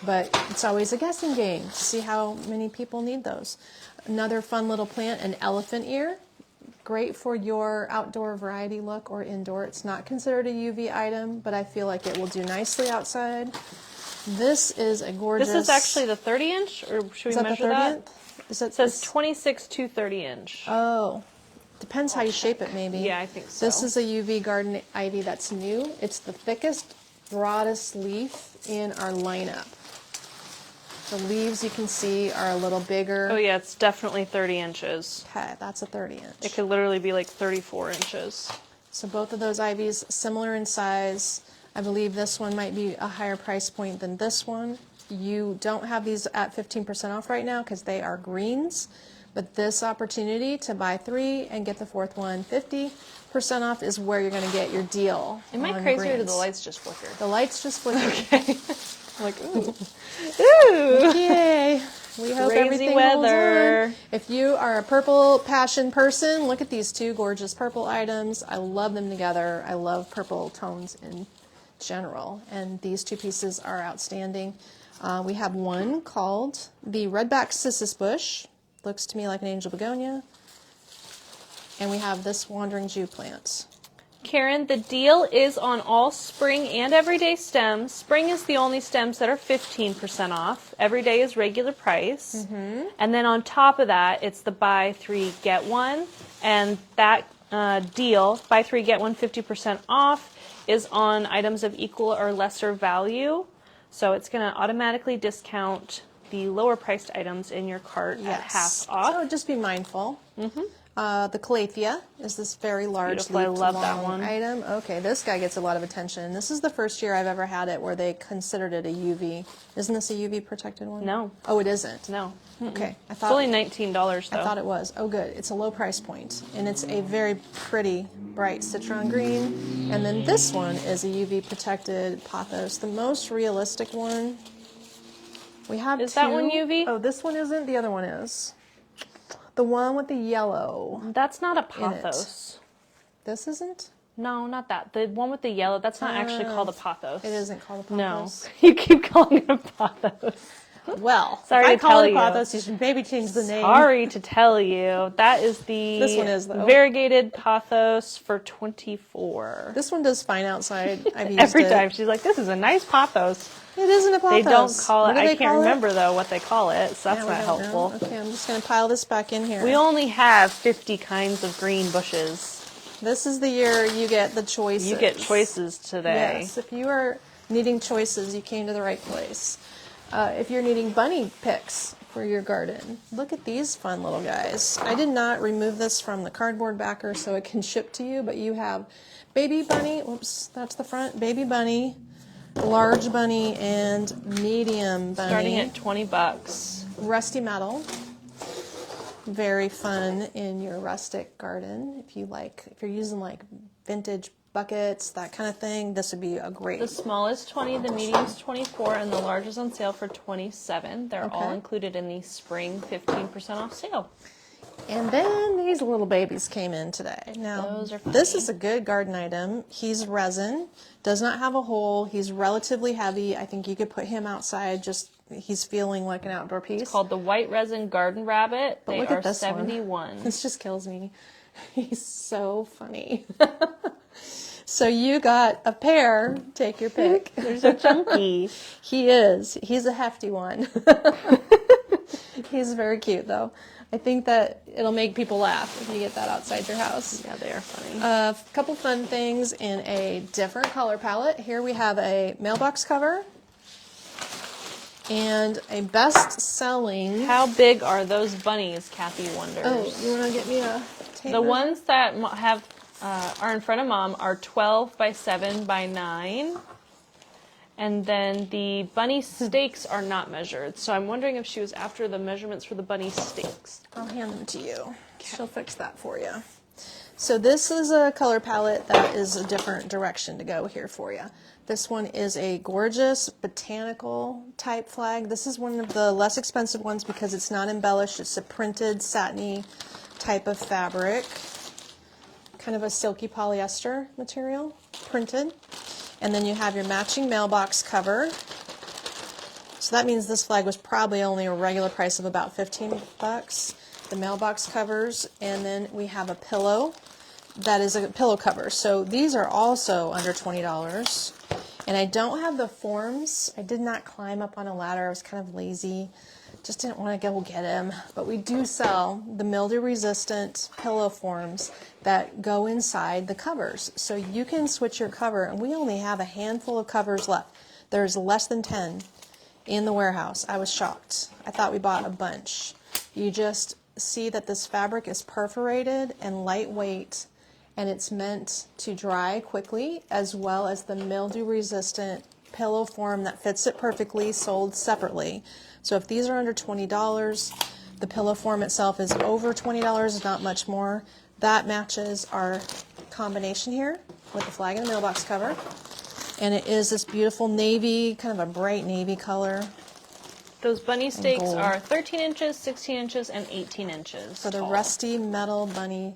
but it's always a guessing game to see how many people need those. Another fun little plant, an elephant ear. Great for your outdoor variety look or indoor. It's not considered a UV item, but I feel like it will do nicely outside. This is a gorgeous... This is actually the 30-inch, or should we measure that? Is it, It says 26 to 30-inch. Oh, depends how you shape it maybe. Yeah, I think so. This is a UV garden ivy that's new. It's the thickest, broadest leaf in our lineup. The leaves you can see are a little bigger. Oh yeah, it's definitely 30 inches. Okay, that's a 30-inch. It could literally be like 34 inches. So both of those ivies similar in size. I believe this one might be a higher price point than this one. You don't have these at 15% off right now because they are greens, but this opportunity to buy 3 and get the 4th one 50% off is where you're going to get your deal. Am I on crazy or do greens. the lights just flicker? The lights just flicker. Okay. Like, ooh. Ooh. Yay. We hope Crazy everything weather. holds on. If you are a purple passion person, look at these 2 gorgeous purple items. I love them together. I love purple tones in general, and these 2 pieces are outstanding. We have one called the redback cissus bush. Looks to me like an angel begonia. And we have this wandering Jew plant. Karen, the deal is on all spring and everyday stems. Spring is the only stems that are 15% off. Everyday is regular price. Mm-hmm. And then on top of that, it's the buy 3, get 1. And that deal, buy 3, get 1, 50% off, is on items of equal or lesser value. So it's going to automatically discount the lower priced items in your cart at half off. So just be mindful. Mm-hmm. The calathea is this very large, Beautiful. I love that one. item. Okay, this guy gets a lot of attention. This is the first year I've ever had it where they considered it a UV. Isn't this a UV protected one? No. Oh, it isn't? No. Okay. I It's thought, only $19 though. I thought it was. Oh, good. It's a low price point, and it's a very pretty, bright citron green. And then this one is a UV protected pothos, the most realistic one. We have Is 2. that one UV? Oh, this one isn't. The other one is. The one with the yellow. That's not a in it. pothos. This isn't? No, not that. The one with the yellow, that's not actually called a pothos. It isn't called a pothos? No. You keep calling it a pothos. Well, sorry if I call it a pothos, you should maybe change the name. Sorry to tell you. That is the this one is, though. variegated pothos for $24. This one does fine outside. I've used Every it. time she's like, this is a nice pothos. It isn't a pothos. They don't call it. I can't remember, it? though, what they call it, so that's not helpful. Know. Okay, I'm just going to pile this back in here. We only have 50 kinds of green bushes. This is the year you get the choices. You get choices today. Yes, if you are needing choices, you came to the right place. If you're needing bunny picks for your garden, look at these fun little guys. I did not remove this from the cardboard backer so it can ship to you, but you have baby bunny, whoops, that's the front, baby bunny, large bunny, and medium bunny. Starting at $20. Rusty metal. Very fun in your rustic garden. If you're using like vintage buckets, that kind of thing, this would be a great. The small is 20, the medium is 24, and the large is on sale for 27. They're all included in the spring 15% off sale. And then these little babies came in today. Now, those are funny. This is a good garden item. He's resin, does not have a hole. He's relatively heavy. I think you could put him outside. He's feeling like an outdoor piece. It's called the White Resin Garden Rabbit. But they look are at this $71. One. This just kills me. He's so funny. So you got a pair. Take your pick. They're so chunky. He is. He's a hefty one. He's very cute, though. I think that it'll make people laugh if you get that outside your house. Yeah, they are funny. A couple fun things in a different color palette. Here we have a mailbox cover and a best-selling. How big are those bunnies, Kathy wonders? Oh, you want to get me a tape? The ones that are in front of Mom are 12 by 7 by 9. And then the bunny stakes are not measured. So I'm wondering if she was after the measurements for the bunny stakes. I'll hand them to you. Okay. She'll fix that for you. So this is a color palette that is a different direction to go here for you. This one is a gorgeous botanical type flag. This is one of the less expensive ones because it's not embellished. It's a printed satiny type of fabric. Kind of a silky polyester material, printed. And then you have your matching mailbox cover. So that means this flag was probably only a regular price of about $15. The mailbox covers, and then we have a pillow that is a pillow cover. So these are also under $20. And I don't have the forms. I did not climb up on a ladder. I was kind of lazy. Just didn't want to go get them. But we do sell the mildew-resistant pillow forms that go inside the covers. So you can switch your cover, and we only have a handful of covers left. There's less than 10 in the warehouse. I was shocked. I thought we bought a bunch. You just see that this fabric is perforated and lightweight, and it's meant to dry quickly, as well as the mildew-resistant pillow form that fits it perfectly, sold separately. So if these are under $20, the pillow form itself is over $20, not much more. That matches our combination here with the flag and the mailbox cover. And it is this beautiful navy, kind of a bright navy color. Those bunny stakes are 13 inches, 16 inches, and 18 inches. So the rusty metal bunny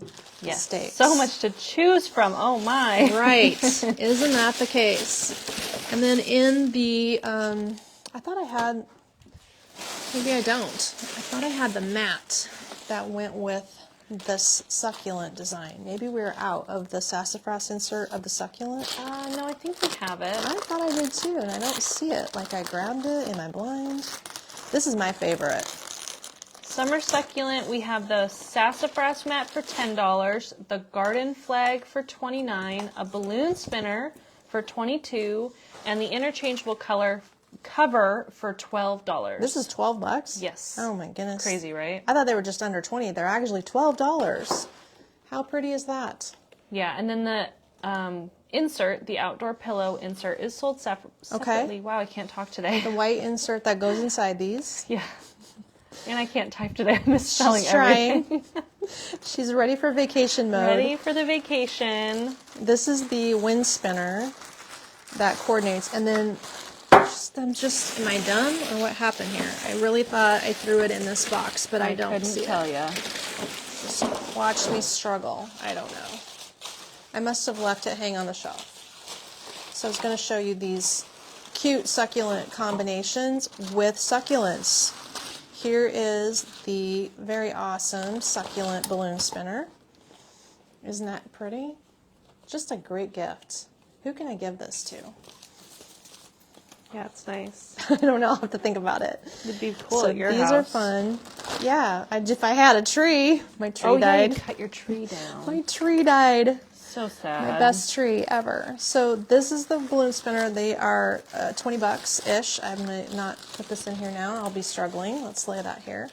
stakes. So much to choose from. Oh my. Right. Isn't that the case? And then in the, I thought I had, maybe I don't. I thought I had the mat that went with this succulent design. Maybe we're out of the sassafras insert of the succulent. No, I think we have it. I thought I did too, and I don't see it. Like I grabbed it. Am I blind? This is my favorite. Summer succulent, we have the sassafras mat for $10, the garden flag for $29, a balloon spinner for $22, and the interchangeable cover for $12. This is $12? Yes. Oh my goodness. Crazy, right? I thought they were just under 20. They're actually $12. How pretty is that? Yeah, and then the insert, the outdoor pillow insert, is sold separately. Okay. Wow, I can't talk today. The white insert that goes inside these. Yeah. And I can't type today. I'm misspelling everything. She's ready for vacation mode. Ready for the vacation. This is the wind spinner that coordinates. And then am I dumb or what happened here? I really thought I threw it in this box, but I don't see it. I couldn't tell you. Just watch me struggle. I don't know. I must have left it hang on the shelf. So I was going to show you these cute succulent combinations with succulents. Here is the very awesome succulent balloon spinner. Isn't that pretty? Just a great gift. Who can I give this to? Yeah, it's nice. I don't know. I'll have to think about it. It'd be cool So at your these house. are fun. Yeah, if I had a tree, my tree Oh, yeah, died. you cut your tree down. My tree died. So sad. My best tree ever. So this is the balloon spinner. They are 20 bucks-ish. I'm going to not put this in here now. I'll be struggling. Let's lay that here.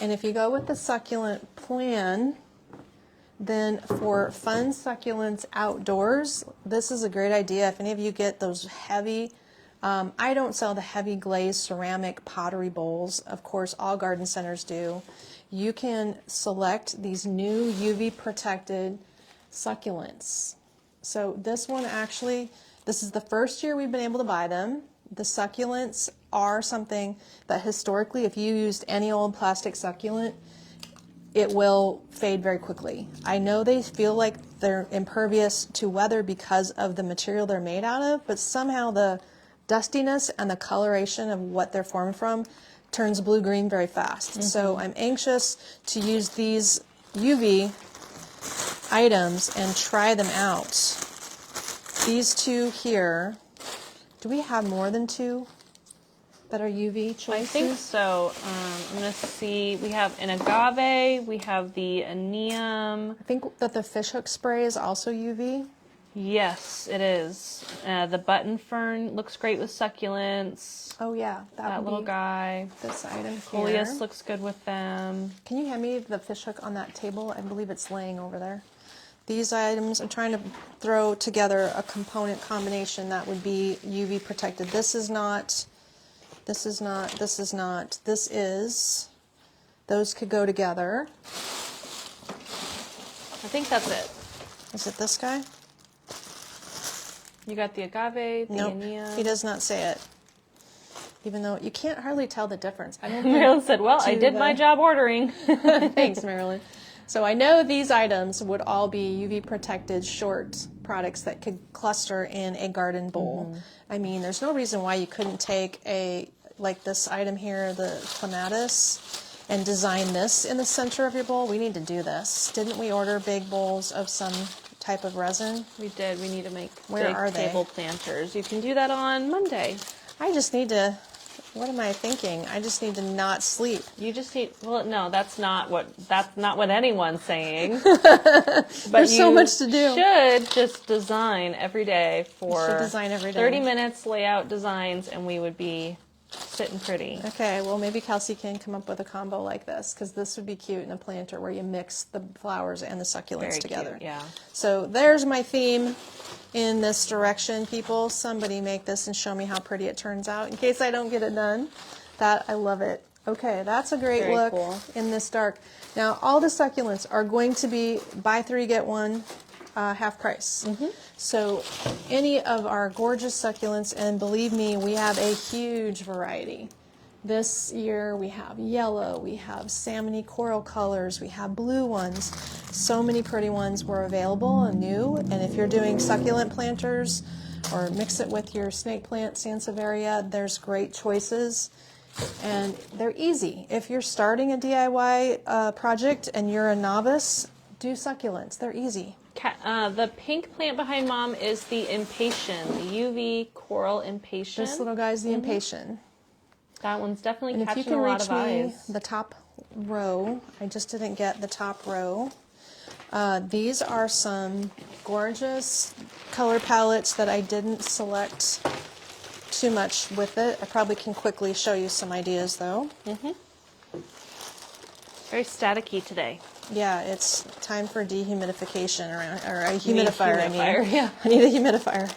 And if you go with the succulent plan, then for fun succulents outdoors, this is a great idea. If any of you get those heavy, I don't sell the heavy glazed ceramic pottery bowls. Of course, all garden centers do. You can select these new UV protected succulents. So this one actually, this is the first year we've been able to buy them. The succulents are something that historically, if you used any old plastic succulent, it will fade very quickly. I know they feel like they're impervious to weather because of the material they're made out of, but somehow the dustiness and the coloration of what they're formed from turns blue-green very fast. So I'm anxious to use these UV items and try them out. These two here, do we have more than two that are UV choices? I think so. I'm going to see. We have an agave. We have the aneum. I think that the fishhook spray is also UV. Yes, it is. The button fern looks great with succulents. Oh yeah, That little guy. This item here. Coleus looks good with them. Can you hand me the fishhook on that table? I believe it's laying over there. These items, I'm trying to throw together a component combination that would be UV protected. This is not, this is not, this is not, this is. Those could go together. I think that's it. Is it this guy? You got the agave, the Nope, aneum. he does not say it. Even though you can't hardly tell the difference. I don't think Marilyn said, well, I did my job ordering. Thanks, Marilyn. So I know these items would all be UV protected short products that could cluster in a garden bowl. I mean, there's no reason why you couldn't take like this item here, the clematis, and design this in the center of your bowl. We need to do this. Didn't we order big bowls of some type of resin? We did. We need to make Where big are they? table planters. You can do that on Monday. I just need to, what am I thinking? I just need to not sleep. You just need. Well, no, that's not what anyone's saying. But There's so much to do. Should just design every day for should design every day. 30 minutes, lay out designs, and we would be sitting pretty. Okay, well maybe Kelsey can come up with a combo like this, because this would be cute in a planter where you mix the flowers and the succulents Very together. cute, yeah. So there's my theme in this direction, people. Somebody make this and show me how pretty it turns out in case I don't get it done. I love it. Okay, that's a great Very look cool. in this dark. Now all the succulents are going to be buy three, get one half price. So any of our gorgeous succulents, and believe me, we have a huge variety. This year we have yellow, we have salmony coral colors, we have blue ones. So many pretty ones were available and new. And if you're doing succulent planters or mix it with your snake plant, Sansevieria, there's great choices. And they're easy. If you're starting a DIY project and you're a novice, do succulents. They're easy. The pink plant behind Mom is the impatient, the UV coral impatient. This little guy's the impatient. That one's definitely And if you catching can a lot reach of me eyes. the top row, I just didn't get the top row. These are some gorgeous color palettes that I didn't select too much with it. I probably can quickly show you some ideas though. Very staticky today. Yeah, it's time for dehumidification or a You need a humidifier. humidifier, yeah. I need a humidifier.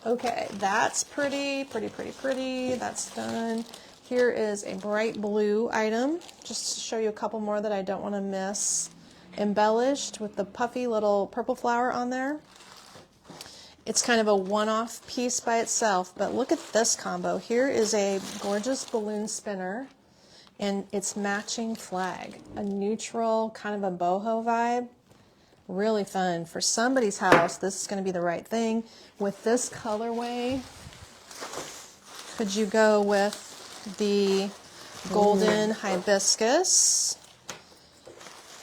Okay, that's pretty. That's done. Here is a bright blue item, just to show you a couple more that I don't want to miss. Embellished with the puffy little purple flower on there. It's kind of a one-off piece by itself, but look at this combo. Here is a gorgeous balloon spinner and its matching flag, a neutral kind of a boho vibe. Really fun. For somebody's house, this is going to be the right thing. With this colorway, could you go with the golden hibiscus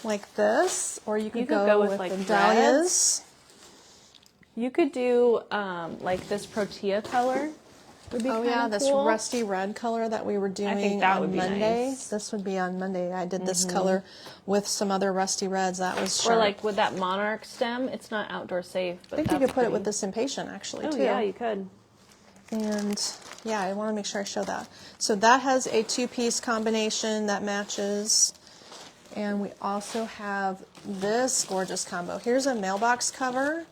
like this? Or you could go with like the dahlias. You could do like this protea color. Would be this cool. rusty red color that we were doing that on would be Monday. nice. This would be on Monday. I did this color with some other rusty reds. That was sharp. Or like with that monarch stem. It's not outdoor safe, but I think you could put it with this impatient actually too. Yeah, you could. And yeah, I want to make sure I show that. So that has a 2-piece combination that matches. And we also have this gorgeous combo. Here's a mailbox cover.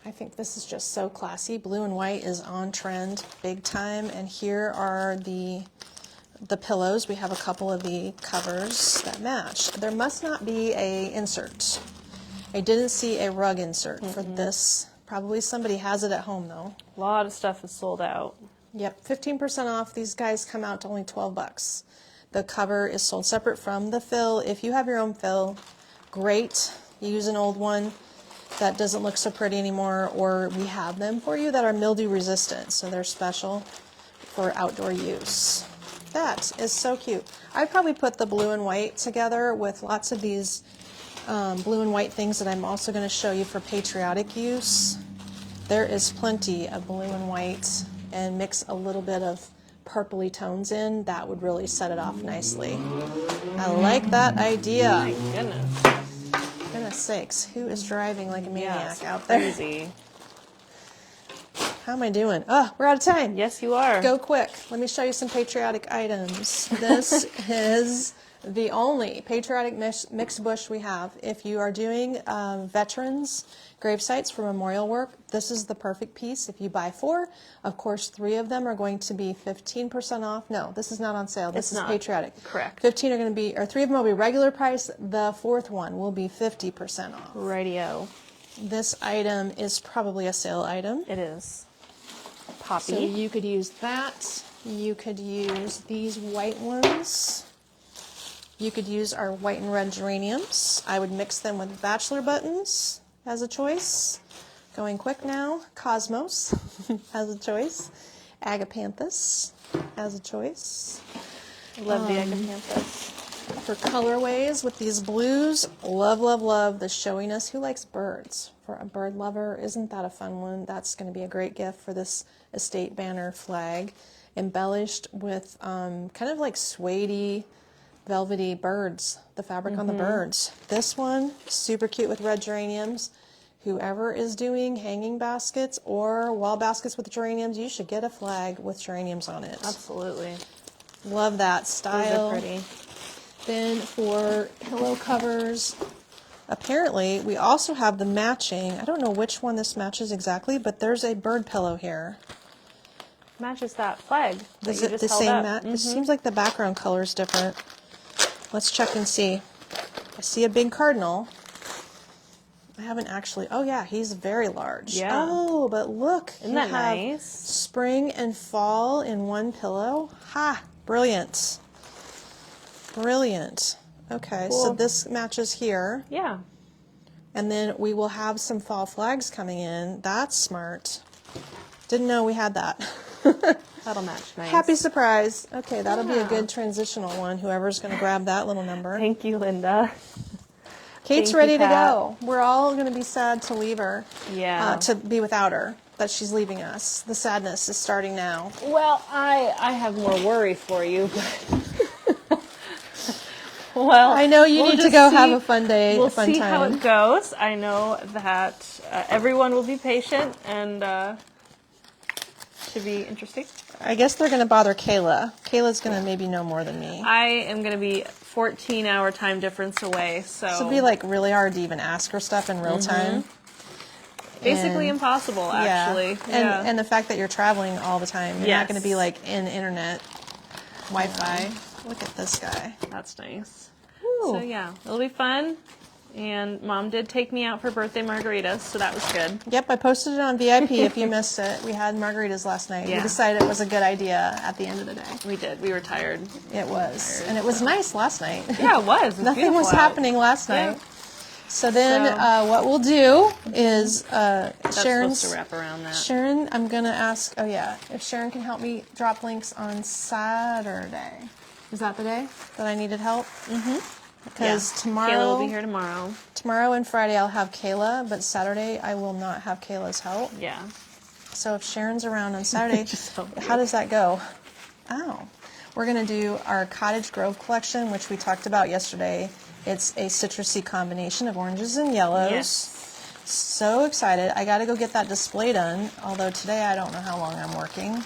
I think this is just so classy. Blue and white is on trend big time. And here are the pillows. We have a couple of the covers that match. There must not be a insert. I didn't see a rug insert for this. Probably somebody has it at home though. A lot of stuff is sold out. Yep, 15% off. These guys come out to only $12. The cover is sold separate from the fill. If you have your own fill, great. You use an old one that doesn't look so pretty anymore, or we have them for you that are mildew resistant, so they're special for outdoor use. That is so cute. I'd probably put the blue and white together with lots of these blue and white things that I'm also going to show you for patriotic use. There is plenty of blue and white, and mix a little bit of purpley tones in. That would really set it off nicely. I like that idea. My goodness. Goodness sakes, who is driving like a maniac out there? Crazy. How am I doing? Oh, we're out of time. Yes, you are. Go quick. Let me show you some patriotic items. This is the only patriotic mixed bush we have. If you are doing veterans grave sites for memorial work, this is the perfect piece. If you buy 4, of course 3 of them are going to be 15% off. No, this is not on sale. This is patriotic. Correct. 15 are going to be, or 3 of them will be regular price. The 4th one will be 50% off. Radio. This item is probably a sale item. It is. Poppy. So you could use that. You could use these white ones. You could use our white and red geraniums. I would mix them with bachelor buttons as a choice. Going quick now. Cosmos as a choice. Agapanthus as a choice. Love the agapanthus. For colorways with these blues, love, love, love the showiness. Who likes birds? For a bird lover, isn't that a fun one? That's going to be a great gift for this estate banner flag. Embellished with kind of like suede-y, velvety birds, the fabric on the birds. This one, super cute with red geraniums. Whoever is doing hanging baskets or wall baskets with geraniums, you should get a flag with geraniums on it. Absolutely. Love that style. Those are pretty. Then for pillow covers, apparently we also have the matching, I don't know which one this matches exactly, but there's a bird pillow here. Matches that flag. Is it the same mat? It seems like the background color is different. Let's check and see. I see a big cardinal. I haven't actually, oh yeah, he's very large. Yeah. Oh, but look. Isn't that nice? Spring and fall in one pillow. Ha, brilliant. Brilliant. Okay, Cool. so this matches here. Yeah. And then we will have some fall flags coming in. That's smart. Didn't know we had that. That'll match nice. Happy surprise. Okay, that'll be a good transitional one, whoever's going to grab that little number. Thank you, Linda. Kate's ready to go. We're all going to be sad to leave her. Yeah. To be without her, that she's leaving us. The sadness is starting now. Well, I have more worry for you, but well, I know you need to go have a fun day, we'll a fun see time. how it goes. I know that everyone will be patient and should be interesting. I guess they're going to bother Kayla. Kayla's going to maybe know more than me. I am going to be 14-hour time difference away, so it'd be like really hard to even ask her stuff in real time. basically impossible, actually. Yeah. And the fact that you're traveling all the time, you're not Yes. going to be like in internet, Wi-Fi. Look at this guy. That's nice. Ooh. So yeah, it'll be fun. And Mom did take me out for birthday margaritas, so that was good. Yep, I posted it on VIP if you missed it. We had margaritas last night. Yeah. We decided it was a good idea at the end of the day. We did. We were tired. It was. And it was nice last night. Yeah, it was. It was Nothing was beautiful out. happening last night. So then what we'll do is That's Sharon's supposed to wrap around that. Sharon, I'm going to ask, if Sharon can help me drop links on Saturday. Is that the day that I needed help? Because tomorrow... Kayla will be here tomorrow. Tomorrow and Friday I'll have Kayla, but Saturday I will not have Kayla's help. Yeah. So if Sharon's around on Saturday, how does that go? Oh. We're going to do our Cottage Grove collection, which we talked about yesterday. It's a citrusy combination of oranges and yellows. Yes. So excited. I got to go get that display done, although today I don't know how long I'm working.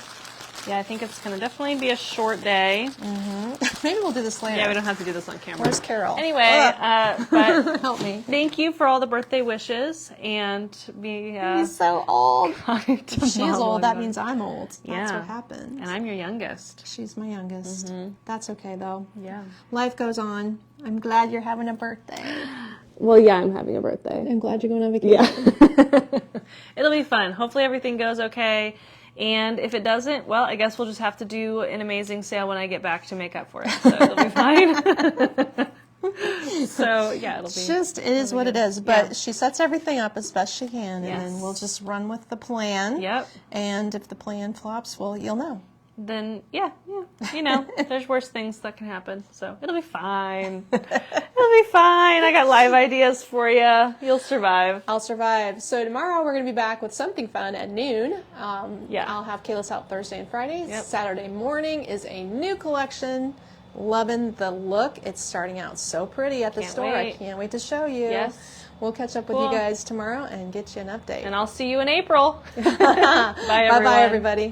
Yeah, I think it's going to definitely be a short day. Maybe we'll do this later. Yeah, we don't have to do this on camera. Where's Carol? Anyway, but help me. Thank you for all the birthday wishes and be He's so old. kind to She's Mom old. That one. means I'm old. That's Yeah. what happens. And I'm your youngest. She's my youngest. That's okay, though. Yeah. Life goes on. I'm glad you're having a birthday. Well, yeah, I'm having a birthday. I'm glad you're going on vacation. Yeah. It'll be fun. Hopefully everything goes okay. And if it doesn't, well, I guess we'll just have to do an amazing sale when I get back to make up for it. So it'll be fine. So, yeah, it'll be... It is what it is. But she sets everything up as best she can. Yes. And then we'll just run with the plan. Yep. And if the plan flops, well, you'll know. Then, yeah, you know, there's worse things that can happen. So it'll be fine. It'll be fine. I got live ideas for you. You'll survive. I'll survive. So tomorrow we're going to be back with something fun at noon. Yeah. I'll have Kayla's out Thursday and Friday. Yep. Saturday morning is a new collection. Loving the look. It's starting out so pretty at the store. Wait. I can't wait to show you. Yes. We'll catch up with you guys tomorrow and get you an update. And I'll see you in April. Bye, everyone. Bye-bye, everybody.